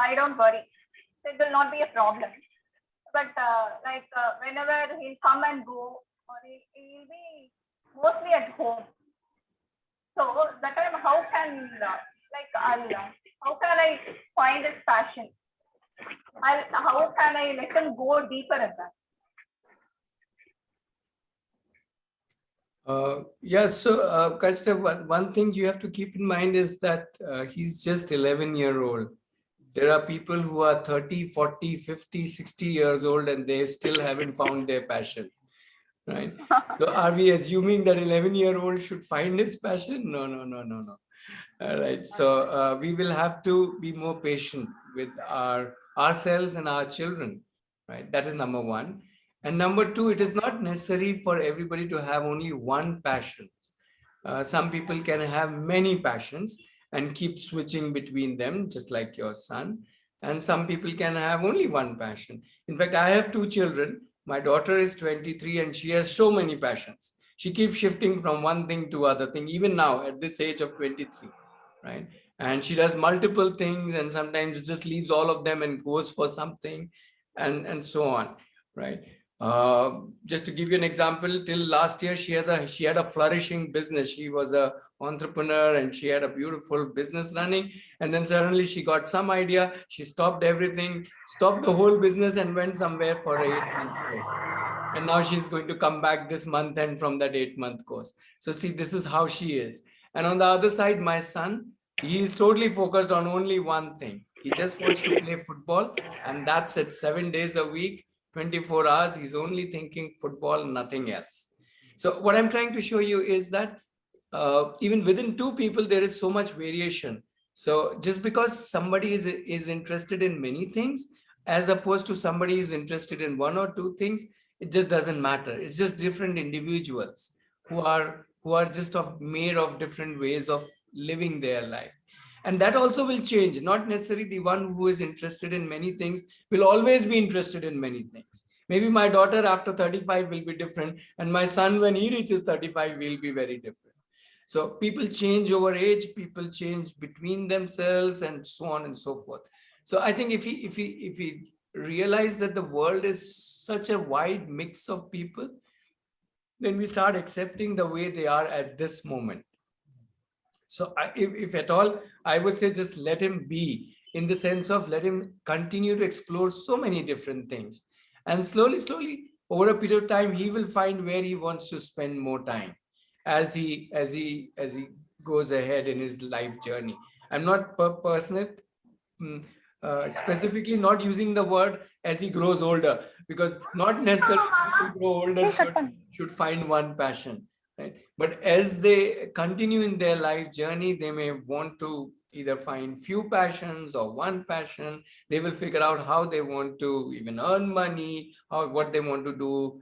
I don't worry. It will not be a problem. But whenever he'll come and go, or he'll be mostly at home. So that time, how can I find his passion? How can I let him go deeper in that? So Kachta, one thing you have to keep in mind is that he's just 11-year-old. There are people who are 30, 40, 50, 60 years old and they still haven't found their passion, right? So are we assuming that 11-year-old should find his passion? No. All right. So we will have to be more patient with ourselves and our children, right? That is number one. And number two, it is not necessary for everybody to have only one passion. Some people can have many passions and keep switching between them, just like your son. And some people can have only one passion. In fact, I have two children. My daughter is 23 and she has so many passions. She keeps shifting from one thing to other thing, even now at this age of 23, right? And she does multiple things and sometimes just leaves all of them and goes for something and so on, right? Just to give you an example, till last year, she had a flourishing business. She was an entrepreneur and she had a beautiful business running. And then suddenly she got some idea. She stopped everything, stopped the whole business and went somewhere for an 8-month course. And now she's going to come back this month and from that 8-month course. So see, this is how she is. And on the other side, my son, he is totally focused on only one thing. He just wants to play football, and that's it. 7 days a week, 24 hours, he's only thinking football, nothing else. So what I'm trying to show you is that even within two people, there is so much variation. So just because somebody is interested in many things, as opposed to somebody who's interested in one or two things, it just doesn't matter. It's just different individuals who are just made of different ways of living their life. And that also will change. Not necessarily the one who is interested in many things will always be interested in many things. Maybe my daughter after 35 will be different, and my son, when he reaches 35, will be very different. So people change over age, people change between themselves, and so on and so forth. So I think if we realize that the world is such a wide mix of people, then we start accepting the way they are at this moment. So if at all, I would say just let him be, in the sense of let him continue to explore so many different things. And slowly, over a period of time, he will find where he wants to spend more time as he goes ahead in his life journey. I'm not mm, specifically not using the word as he grows older, because not necessarily people grow older should find one passion, right? But as they continue in their life journey, they may want to either find few passions or one passion. They will figure out how they want to even earn money, or what they want to do,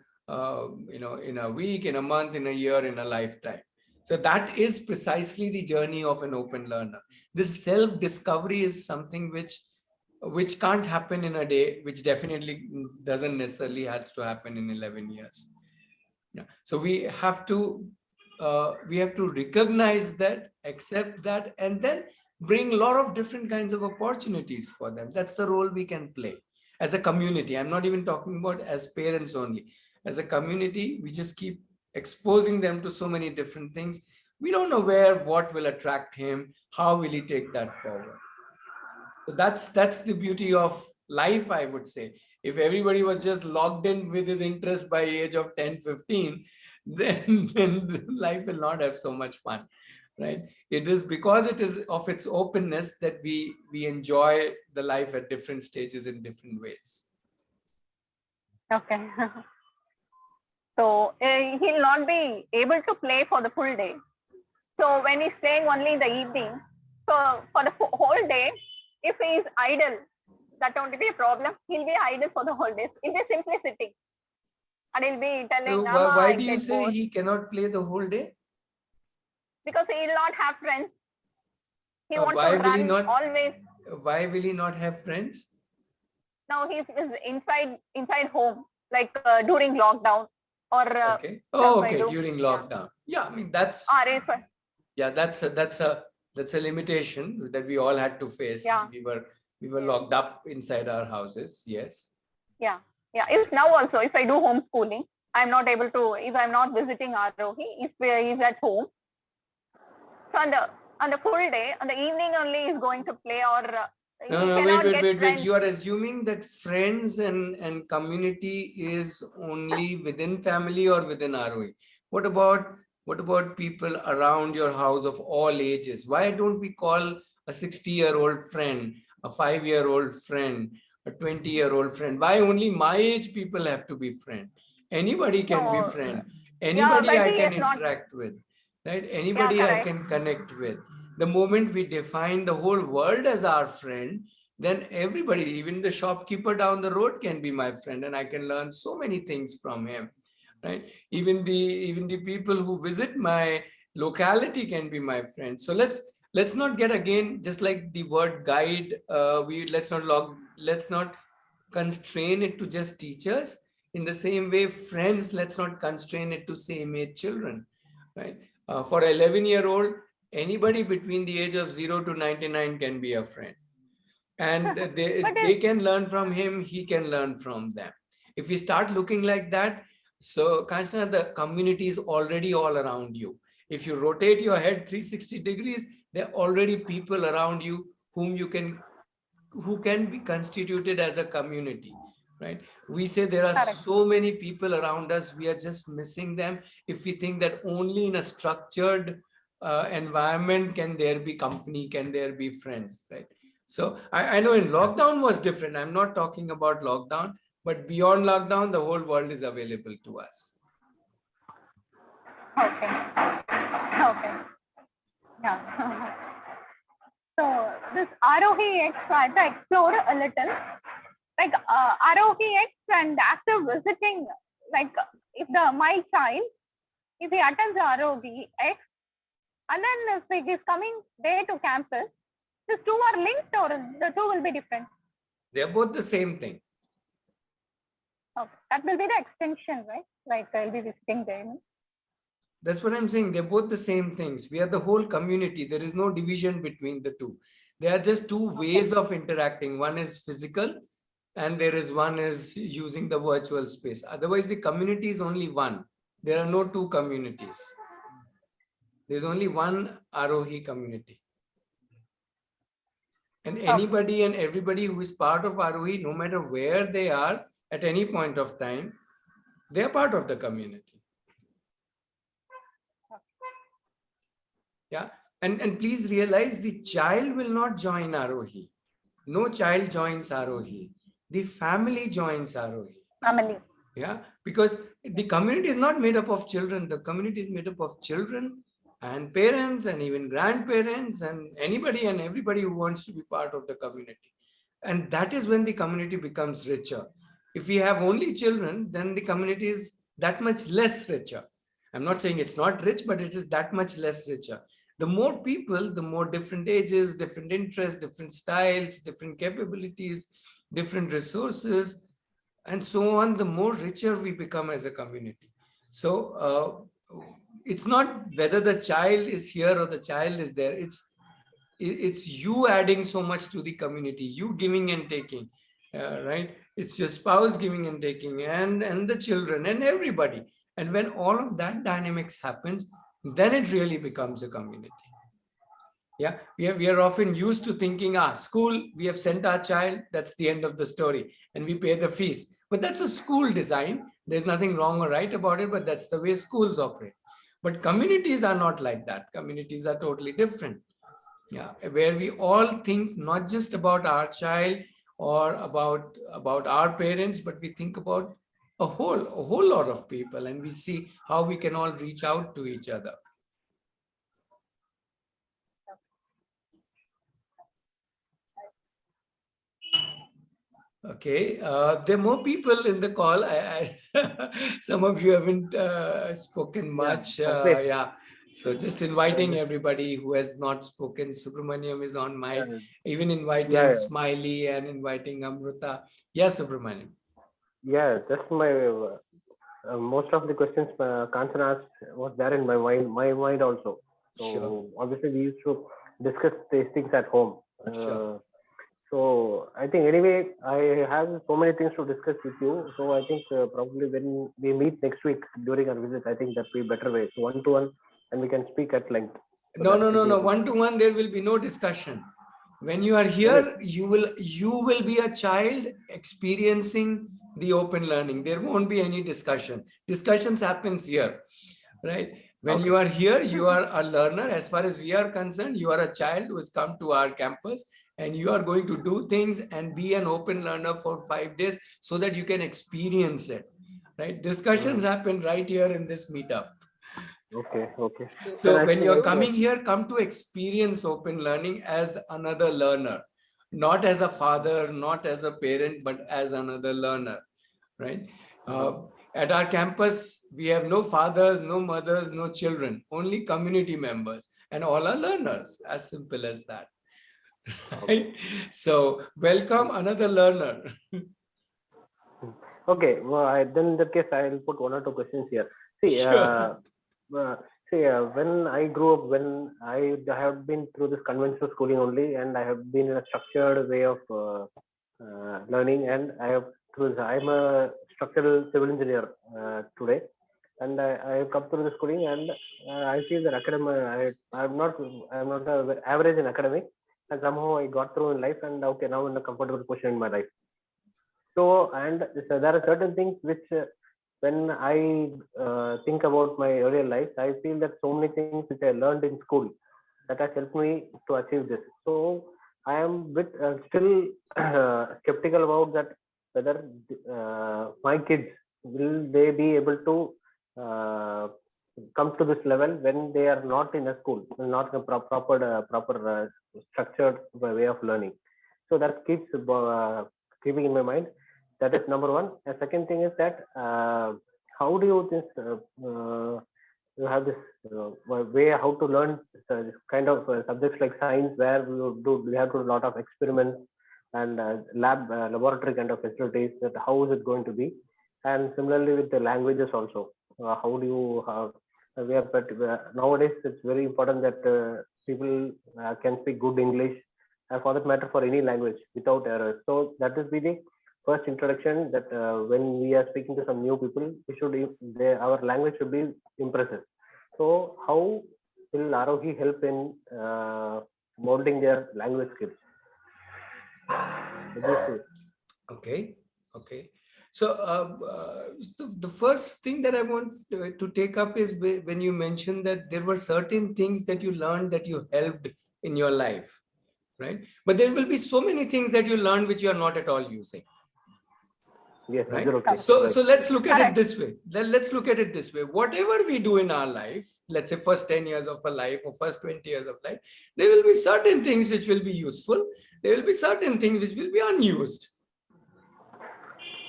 in a week, in a month, in a year, in a lifetime. So that is precisely the journey of an open learner. This self-discovery is something which can't happen in a day, which definitely doesn't necessarily has to happen in 11 years. Yeah. So we have to recognize that, accept that, and then bring a lot of different kinds of opportunities for them. That's the role we can play as a community. I'm not even talking about as parents only. As a community, we just keep exposing them to so many different things. We don't know what will attract him, how will he take that forward. So that's the beauty of life, I would say. If everybody was just logged in with his interest by age of 10, 15, then life will not have so much fun, right? It is because it is of its openness that we enjoy the life at different stages in different ways. Okay. So he'll not be able to play for the full day. So when he's playing only in the evening, so for the whole day, if he is idle, that won't be a problem. He'll be idle for the whole day. He'll be simply sitting. And he'll be telling, So Mama, why I'll do you get say bored. he cannot play the whole day? Because he will not have friends. He wants Why to will he run not? always. Why will he not have friends? Now he's inside home, like during lockdown or Okay. Oh, okay. do. During lockdown. Yeah, I mean that's Yeah. that's a limitation that we all had to face. Yeah. We were locked up inside our houses. Yes. Yeah. If now also, if I do homeschooling, I'm not able to, if I'm not visiting Aarohi, if he's at home. So on the full day, on the evening only he's going to play, or No, wait. You are assuming that friends and community is only within family or within Aarohi. What about people around your house of all ages? Why don't we call a 60-year-old friend, a 5-year-old friend, a 20-year-old friend? Why only my age people have to be friend? Anybody can be friend. Anybody I can interact with, right? Anybody I can connect with. The moment we define the whole world as our friend, then everybody, even the shopkeeper down the road, can be my friend, and I can learn so many things from him, right? Even the people who visit my locality can be my friend. So let's not get, again, just like the word guide, let's not constrain it to just teachers. In the same way, friends, let's not constrain it to same age children, right? For an 11-year-old, anybody between the age of 0 to 99 can be a friend, and they can learn from him, he can learn from them. If we start looking like that, so Kanchana, the community is already all around you. If you rotate your head 360 degrees, there are already people around you who can be constituted as a community, right? We say there are so many people around us, we are just missing them if we think that only in a structured environment can there be company, can there be friends, right? So I know in lockdown was different. I'm not talking about lockdown, but beyond lockdown, the whole world is available to us. Okay. Yeah. So this Aarohi X, I had to explore a little. Like Aarohi X, and after visiting, like if my child, if he attends Aarohi X, and then if he is coming there to campus, these two are linked, or the two will be different? They're both the same thing. Okay. That will be the extension, right? Like I'll be visiting there. That's what I'm saying. They're both the same things. We are the whole community. There is no division between the two. They are just two ways of interacting. One is physical, and one is using the virtual space. Otherwise, the community is only one. There are no two communities. There's only one Aarohi community. And anybody and everybody who is part of Aarohi, no matter where they are at any point of time, they are part of the community. Yeah. And please realize the child will not join Aarohi. No child joins Aarohi. The family joins Aarohi. Family. Yeah, because the community is not made up of children. The community is made up of children and parents and even grandparents and anybody and everybody who wants to be part of the community. And that is when the community becomes richer. If we have only children, then the community is that much less richer. I'm not saying it's not rich, but it is that much less richer. The more people, the more different ages, different interests, different styles, different capabilities, different resources, and so on, the more richer we become as a community. So it's not whether the child is here or the child is there. It's you adding so much to the community, you giving and taking, right? It's your spouse giving and taking, and the children and everybody. And when all of that dynamics happens, then it really becomes a community. Yeah, we are often used to thinking, school, we have sent our child, that's the end of the story, and we pay the fees. But that's a school design. There's nothing wrong or right about it, but that's the way schools operate. But communities are not like that. Communities are totally different. Yeah, where we all think not just about our child or about our parents, but we think about a whole lot of people, and we see how we can all reach out to each other. Okay, there are more people in the call. Some of you haven't spoken much. Yeah, so just inviting everybody who has not spoken. Subramaniam is on mic. Even inviting Smiley and inviting Amruta. Yeah, Subramaniam. Yeah, that's my most of the questions Kanchan asked was there in my mind also. So Sure. obviously we used to discuss these things at home. Sure. So I think anyway, I have so many things to discuss with you. So I think probably when we meet next week during our visit, I think that will be a better way. So one-to-one, and we can speak at length. So No. One-to-one, there will be no discussion. When you are here, you will be a child experiencing the open learning. There won't be any discussion. Discussions happens here, right? When you are here, you are a learner. As far as we are concerned, you are a child who has come to our campus, and you are going to do things and be an open learner for 5 days so that you can experience it, right? Discussions happen right here in this meetup. Okay. So when you're coming here, come to experience open learning as another learner, not as a father, not as a parent, but as another learner, right? At our campus, we have no fathers, no mothers, no children, only community members, and all are learners, as simple as that. Right? So welcome another learner. Okay, well, then in that case, I'll put one or two questions here. See, Sure. when I grew up, when I have been through this conventional schooling only, and I have been in a structured way of learning, and I'm a structural civil engineer today, and I have come through the schooling, and I feel that I'm not average in academic, and somehow I got through in life, and okay, now in a comfortable position in my life. So, and so there are certain things which, when I think about my earlier life, I feel that so many things which I learned in school that has helped me to achieve this. So, I am bit still skeptical about that, whether my kids will they be able to come to this level when they are not in a school, not in a proper structured way of learning. So that keeps keeping in my mind. That is number one. The second thing is that how do you you have this way how to learn this kind of subjects like science, where we have to do a lot of experiments and laboratory kind of facilities. That how is it going to be? And similarly with the languages also, how do you we are nowadays it's very important that people can speak good English, for that matter, for any language without errors. So that is the first introduction, that when we are speaking to some new people, our language should be impressive. So how will Aarohi help in molding their language skills? Okay. So the first thing that I want to take up is when you mentioned that there were certain things that you learned that you helped in your life, right? But there will be so many things that you learn which you are not at all using. Yes, right? absolutely. So let's look at it this way. Let's look at it this way. Whatever we do in our life, let's say first 10 years of a life or first 20 years of life, there will be certain things which will be useful. There will be certain things which will be unused.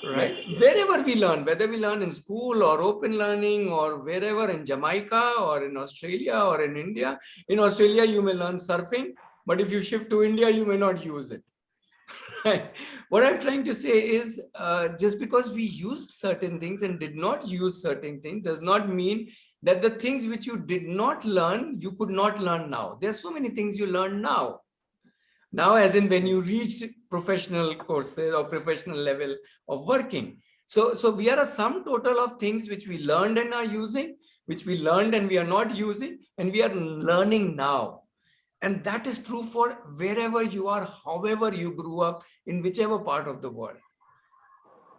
Right? Yes. Wherever we learn, whether we learn in school or open learning or wherever, in Jamaica or in Australia or in India. In Australia, you may learn surfing, but if you shift to India, you may not use it. Right. What I'm trying to say is just because we used certain things and did not use certain things does not mean that the things which you did not learn, you could not learn now. There are so many things you learn now. Now, as in when you reach professional courses or professional level of working. So we are a sum total of things which we learned and are using, which we learned and we are not using, and we are learning now. And that is true for wherever you are, however you grew up, in whichever part of the world.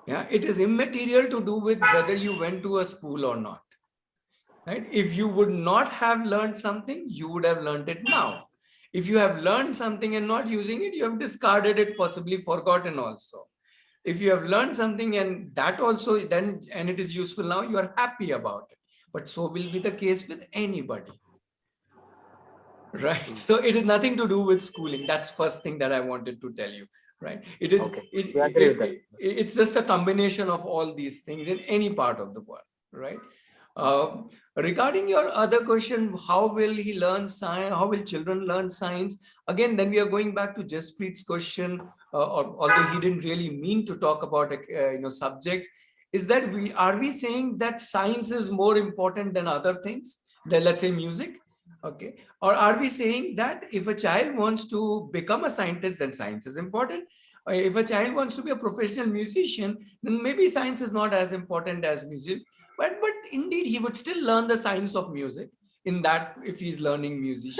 Yeah, it is immaterial to do with whether you went to a school or not. Right? If you would not have learned something, you would have learned it now. If you have learned something and not using it, you have discarded it, possibly forgotten also. If you have learned something and that also then, and it is useful now, you are happy about it. But so will be the case with anybody. Right. So it is nothing to do with schooling. That's first thing that I wanted to tell you. Right. It is, okay. it's just a combination of all these things in any part of the world. Right. Regarding your other question, how will he learn science? How will children learn science? Again, then we are going back to Jaspreet's question, although he didn't really mean to talk about subjects, is that are we saying that science is more important than other things, than let's say music? Okay. Or are we saying that if a child wants to become a scientist, then science is important? Or if a child wants to be a professional musician, then maybe science is not as important as music. But indeed, he would still learn the science of music in that if he's learning music.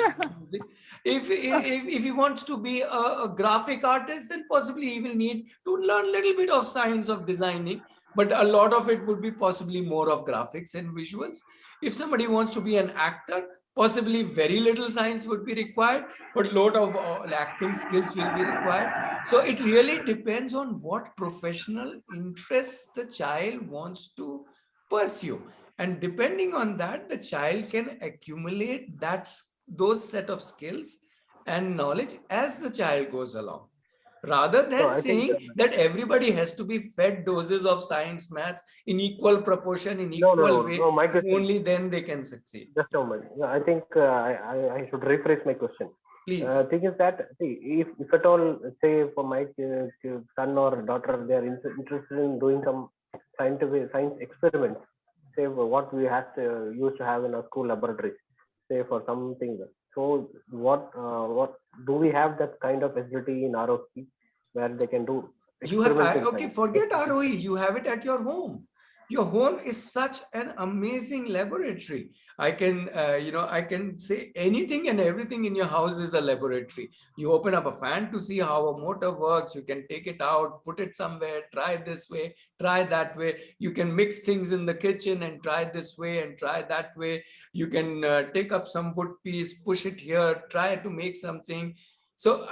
If he wants to be a graphic artist, then possibly he will need to learn a little bit of science of designing. But a lot of it would be possibly more of graphics and visuals. If somebody wants to be an actor, possibly very little science would be required, but a lot of acting skills will be required. So it really depends on what professional interests the child wants to pursue. And depending on that, the child can accumulate those set of skills and knowledge as the child goes along. Rather than saying that everybody has to be fed doses of science, maths in equal proportion, in equal way, only then they can succeed. Just a moment. I think I should rephrase my question. Please. Thing is that, see, if at all, say for my son or daughter, they are interested in doing some science experiments, say what we used to have in our school laboratory, say for something. So what do we have that kind of facility in Aarohi where they can do experiments? Okay, forget Aarohi. You have it at your home. Your home is such an amazing laboratory. I can say anything and everything in your house is a laboratory. You open up a fan to see how a motor works. You can take it out, put it somewhere, try this way, try that way. You can mix things in the kitchen and try this way and try that way. You can take up some wood piece, push it here, try to make something. So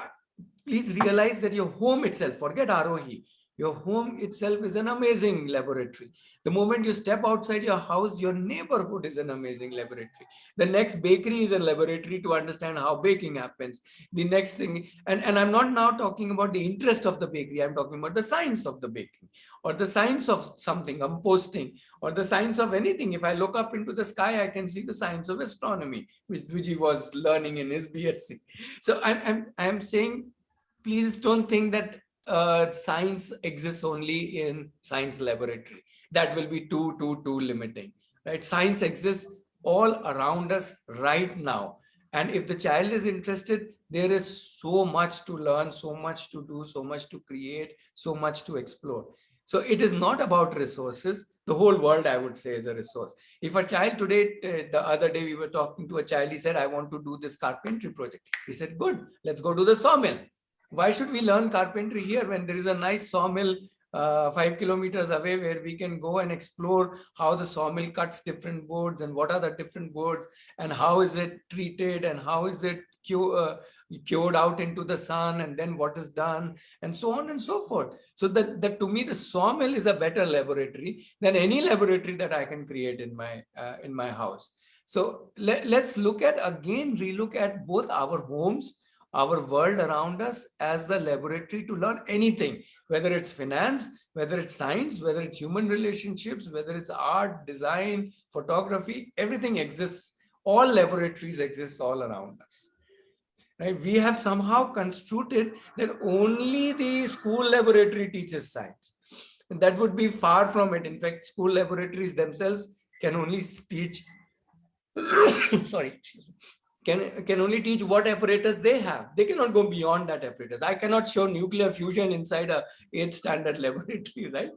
please realize that your home itself, forget Aarohi, your home itself is an amazing laboratory. The moment you step outside your house, your neighborhood is an amazing laboratory. The next bakery is a laboratory to understand how baking happens. The next thing, and I'm not now talking about the interest of the bakery, I'm talking about the science of the baking, or the science of something, composting, or the science of anything. If I look up into the sky, I can see the science of astronomy, which he was learning in his BSc. So I'm saying, please don't think that science exists only in science laboratory. That will be too limiting, right? Science exists all around us right now. And if the child is interested, there is so much to learn, so much to do, so much to create, so much to explore. So it is not about resources. The whole world, I would say, is a resource. If a child today, the other day we were talking to a child, he said, I want to do this carpentry project. He said, good, let's go to the sawmill. Why should we learn carpentry here when there is a nice sawmill 5 kilometers away where we can go and explore how the sawmill cuts different woods and what are the different woods and how is it treated and how is it cured out into the sun and then what is done and so on and so forth. So that to me, the sawmill is a better laboratory than any laboratory that I can create in my house. So let's look at, again, relook at both our homes, our world around us as a laboratory to learn anything, whether it's finance, whether it's science, whether it's human relationships, whether it's art, design, photography, everything exists. All laboratories exist all around us. Right? We have somehow construed that only the school laboratory teaches science. And that would be far from it. In fact, school laboratories themselves can only teach sorry, can only teach what apparatus they have. They cannot go beyond that apparatus. I cannot show nuclear fusion inside a 8th standard laboratory, right?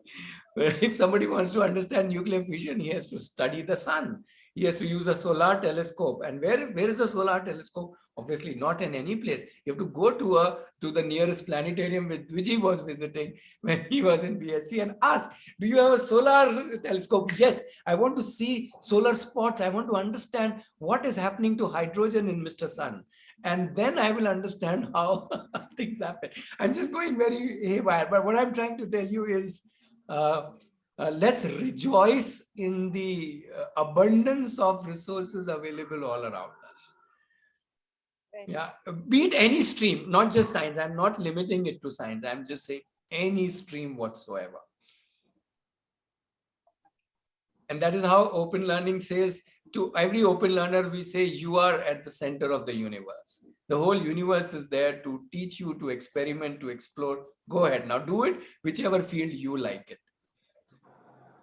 If somebody wants to understand nuclear fusion, he has to study the sun. He has to use a solar telescope. And where is the solar telescope? Obviously not in any place. You have to go to the nearest planetarium which he was visiting when he was in BSc and ask, do you have a solar telescope? Yes, I want to see solar spots. I want to understand what is happening to hydrogen in Mr. Sun. And then I will understand how things happen. I'm just going very haywire, but what I'm trying to tell you is let's rejoice in the abundance of resources available all around us. Yeah, be it any stream, not just science. I'm not limiting it to science. I'm just saying any stream whatsoever. And that is how open learning says to every open learner, we say you are at the center of the universe. The whole universe is there to teach you, to experiment, to explore. Go ahead. Now do it, whichever field you like it.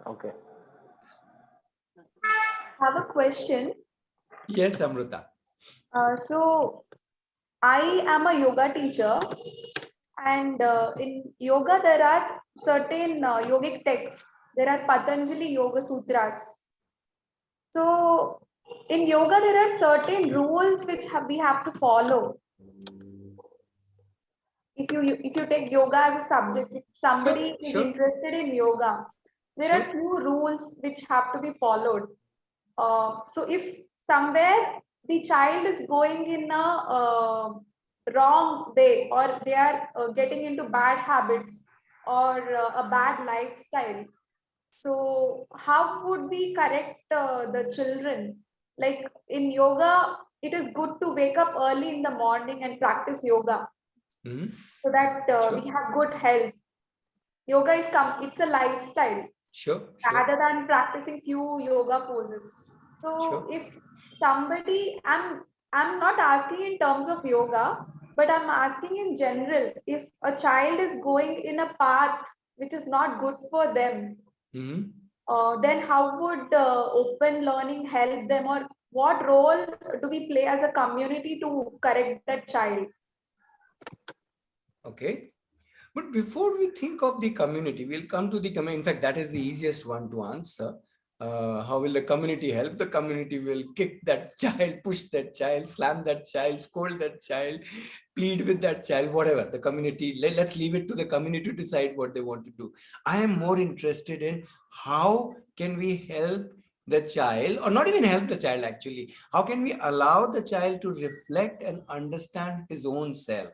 Okay. I have a question. Yes, Amrita. So I am a yoga teacher, and in yoga there are certain yogic texts. There are Patanjali Yoga Sutras. So in yoga there are certain rules which we have to follow. If you take yoga as a subject, if somebody is interested in yoga, there are few rules which have to be followed. So if somewhere the child is going in a wrong way, or they are getting into bad habits or a bad lifestyle, so how would we correct the children? Like in yoga, it is good to wake up early in the morning and practice yoga so that we have good health. Yoga is it's a lifestyle rather than practicing few yoga poses. So if somebody, I'm not asking in terms of yoga, but I'm asking in general, if a child is going in a path which is not good for them, then how would open learning help them, or what role do we play as a community to correct that child? Okay. But before we think of the community, we'll come to the community. In fact, that is the easiest one to answer. How will the community help? The community will kick that child, push that child, slam that child, scold that child, plead with that child, whatever. The community, let's leave it to the community to decide what they want to do. I am more interested in how can we help the child, or not even help the child actually. How can we allow the child to reflect and understand his own self,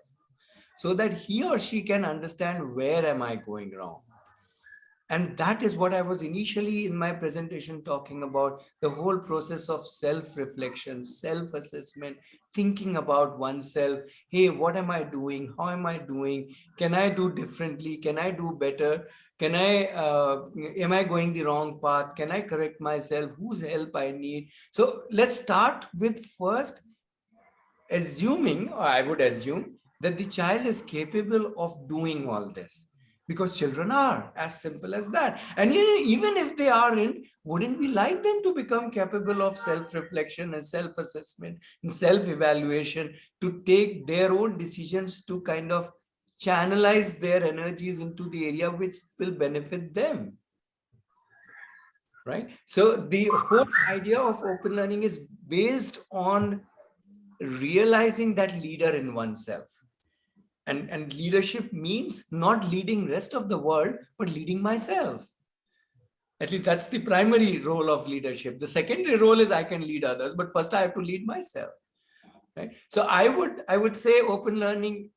so that he or she can understand where am I going wrong. And that is what I was initially in my presentation talking about, the whole process of self-reflection, self-assessment, thinking about oneself. Hey, what am I doing? How am I doing? Can I do differently? Can I do better? Am I going the wrong path? Can I correct myself? Whose help I need? So let's start with first assuming, or I would assume, that the child is capable of doing all this, because children are as simple as that. And even if they aren't, wouldn't we like them to become capable of self-reflection and self-assessment and self-evaluation, to take their own decisions, to kind of channelize their energies into the area which will benefit them? right? So the whole idea of open learning is based on realizing that leader in oneself. And leadership means not leading rest of the world, but leading myself. At least that's the primary role of leadership. The secondary role is I can lead others, but first I have to lead myself. Right? So I would say open learning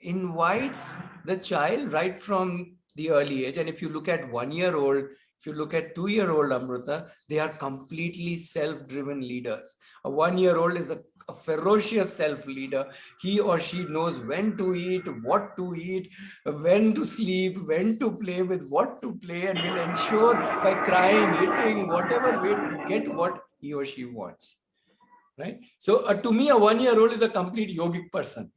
invites the child right from the early age. And if you look at 1-year-old, if you look at 2-year-old Amrita, they are completely self-driven leaders. A 1-year-old is a ferocious self-leader. He or she knows when to eat, what to eat, when to sleep, when to play, with what to play, and will ensure by crying, hitting, whatever way to get what he or she wants. Right? So to me, a 1-year-old is a complete yogic person.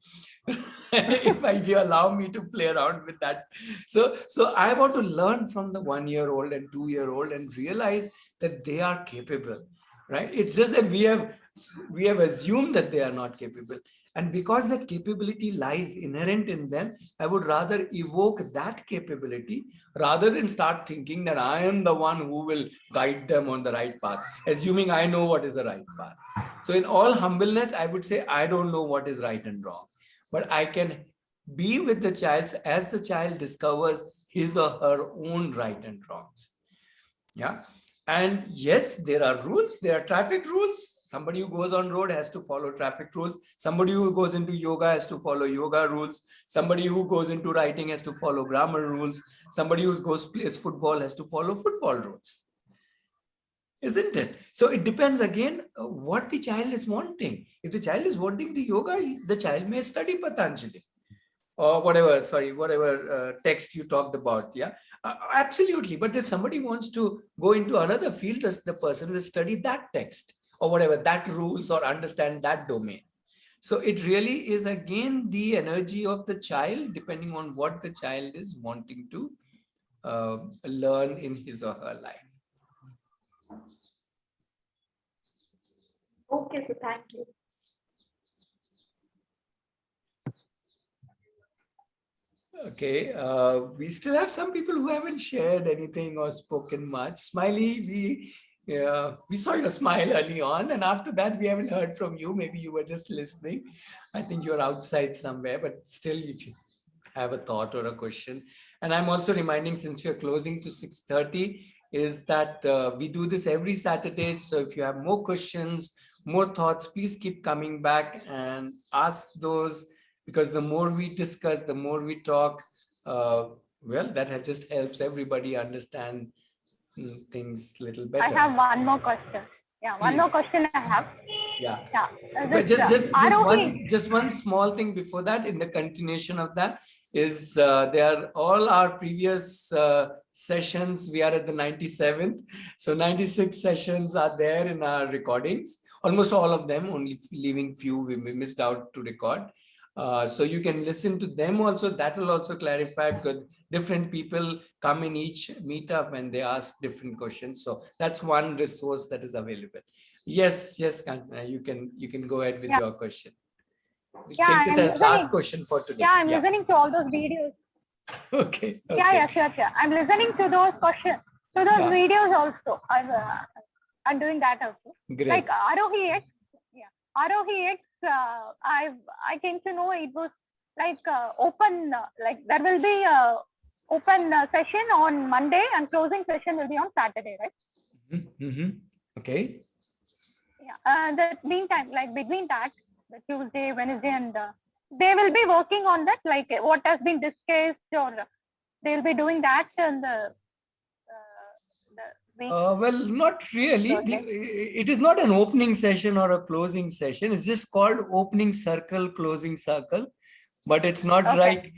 If you allow me to play around with that. So I want to learn from the 1-year-old and 2-year-old and realize that they are capable, right? It's just that we have assumed that they are not capable. And because that capability lies inherent in them, I would rather evoke that capability rather than start thinking that I am the one who will guide them on the right path, assuming I know what is the right path. So in all humbleness, I would say I don't know what is right and wrong, but I can be with the child as the child discovers his or her own right and wrongs. Yeah. And yes, there are rules, there are traffic rules. Somebody who goes on road has to follow traffic rules. Somebody who goes into yoga has to follow yoga rules. Somebody who goes into writing has to follow grammar rules. Somebody who goes plays football has to follow football rules. Isn't it? So it depends again what the child is wanting. If the child is wanting the yoga, the child may study Patanjali or whatever text you talked about. Yeah, absolutely. But if somebody wants to go into another field, the person will study that text or whatever, that rules, or understand that domain. So it really is again the energy of the child, depending on what the child is wanting to learn in his or her life. Okay, so thank you. Okay, we still have some people who haven't shared anything or spoken much. Smiley, we saw your smile early on, and after that we haven't heard from you. Maybe you were just listening. I think you're outside somewhere, but still, if you have a thought or a question. And I'm also reminding, since we're closing to 6:30, is that we do this every Saturday. So if you have more questions, more thoughts, please keep coming back and ask those, because the more we discuss, the more we talk, well, that just helps everybody understand things a little better. I have one more question. Yeah, one more question I have. Yeah. Yeah. But just one small thing before that, in the continuation of that, is there are all our previous sessions. We are at the 97th. So 96 sessions are there in our recordings. Almost all of them, only leaving few we missed out to record. So you can listen to them also. That will also clarify, because different people come in each meetup and they ask different questions. So that's one resource that is available. Yes, Kankana, you can go ahead with your question. We'll take this as last question for today. Yeah, I'm listening to all those videos. Okay. Yeah, sure. I'm listening to those questions, to those videos also. I'm doing that also. Great. Like Aarohi X. Yeah, Aarohi X. I came to know it was like open. Like there will be a open session on Monday and closing session will be on Saturday, right? Mm-hmm. Okay. Yeah. The meantime, like between that, the Tuesday, Wednesday, and they will be working on that, like what has been discussed, or they will be doing that in the week. Well, not really. It is not an opening session or a closing session. It's just called opening circle, closing circle. But it's not like,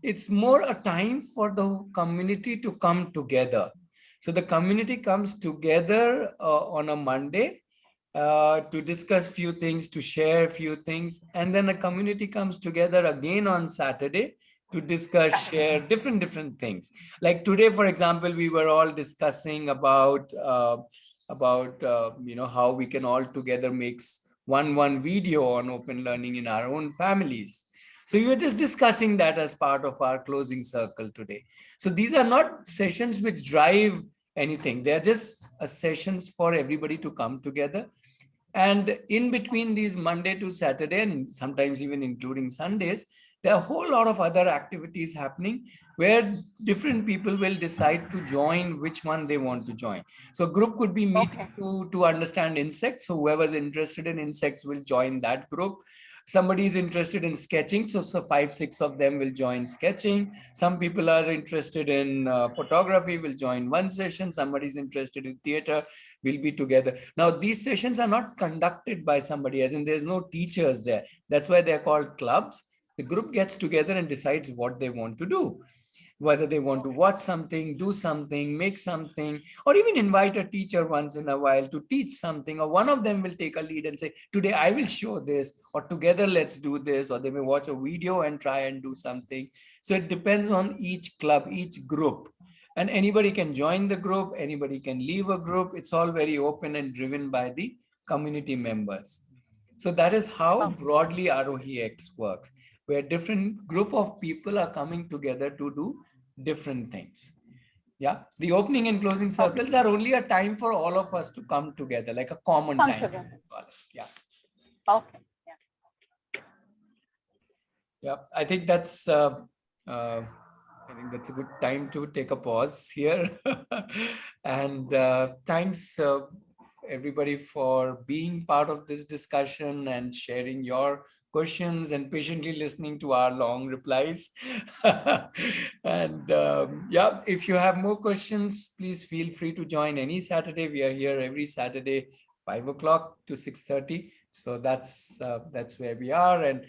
it's more a time for the community to come together. So the community comes together on a Monday to discuss few things, to share few things. And then the community comes together again on Saturday to discuss, share different things. Like today, for example, we were all discussing about how we can all together make one video on open learning in our own families. So we were just discussing that as part of our closing circle today. So these are not sessions which drive anything. They're just sessions for everybody to come together. And in between these Monday to Saturday, and sometimes even including Sundays, there are a whole lot of other activities happening where different people will decide to join which one they want to join. So a group could be meeting to understand insects. So whoever's interested in insects will join that group. Somebody is interested in sketching, so 5-6 of them will join sketching. Some people are interested in photography, will join one session. Somebody's interested in theater, will be together. Now these sessions are not conducted by somebody, as in there's no teachers there. That's why they're called clubs. The group gets together and decides what they want to do, whether they want to watch something, do something, make something, or even invite a teacher once in a while to teach something, or one of them will take a lead and say, today I will show this, or together let's do this, or they may watch a video and try and do something. So it depends on each club, each group, and anybody can join the group, anybody can leave a group. It's all very open and driven by the community members. So that is how broadly Aarohi X works, where different group of people are coming together to do different things. Yeah, the opening and closing circles are only a time for all of us to come together, like a common Come time. together. Yeah. Okay. Yeah. Yeah, I think that's a good time to take a pause here. And thanks everybody for being part of this discussion and sharing your questions and patiently listening to our long replies. And yeah, if you have more questions, please feel free to join any Saturday. We are here every Saturday, 5 o'clock to 6:30. So that's where we are. And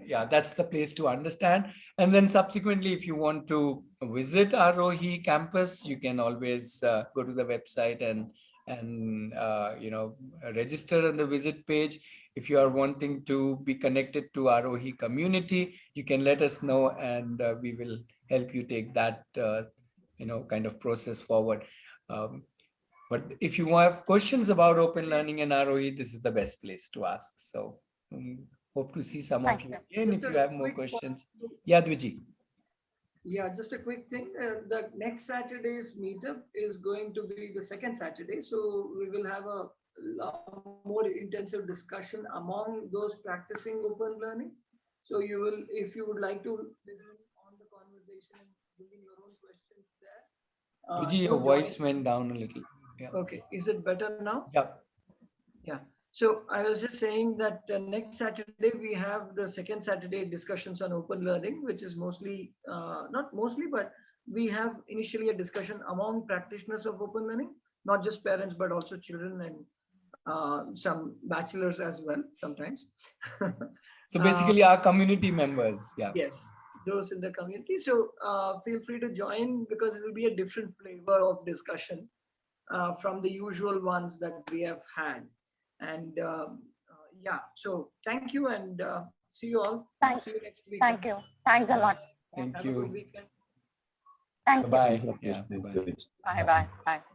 yeah, that's the place to understand. And then subsequently, if you want to visit our Aarohi campus, you can always go to the website and register on the visit page. If you are wanting to be connected to our Aarohi community, you can let us know, and we will help you take that kind of process forward. But if you have questions about open learning and Aarohi, this is the best place to ask. So hope to see some of you again if you have more questions. Yeah, Dwiji. Yeah, just a quick thing. The next Saturday's meetup is going to be the second Saturday. So we will have a more intensive discussion among those practicing open learning. So you will, if you would like to listen on the conversation and bring in your own questions there. Dwiji, your voice went down a little. Yeah. Okay, is it better now? Yeah. Yeah. So I was just saying that next Saturday we have the second Saturday discussions on open learning, which is mostly, not mostly, but we have initially a discussion among practitioners of open learning, not just parents, but also children and some bachelors as well sometimes. So basically our community members. Yeah. Yes, those in the community. So feel free to join, because it will be a different flavor of discussion from the usual ones that we have had. And yeah, so thank you, and see you all. Thanks. See you next week. Thank you. Thanks a lot. Thank Have you. a good weekend. Thank you. Bye. Thanks, Yeah. Rakesh. Bye. Bye bye. Bye.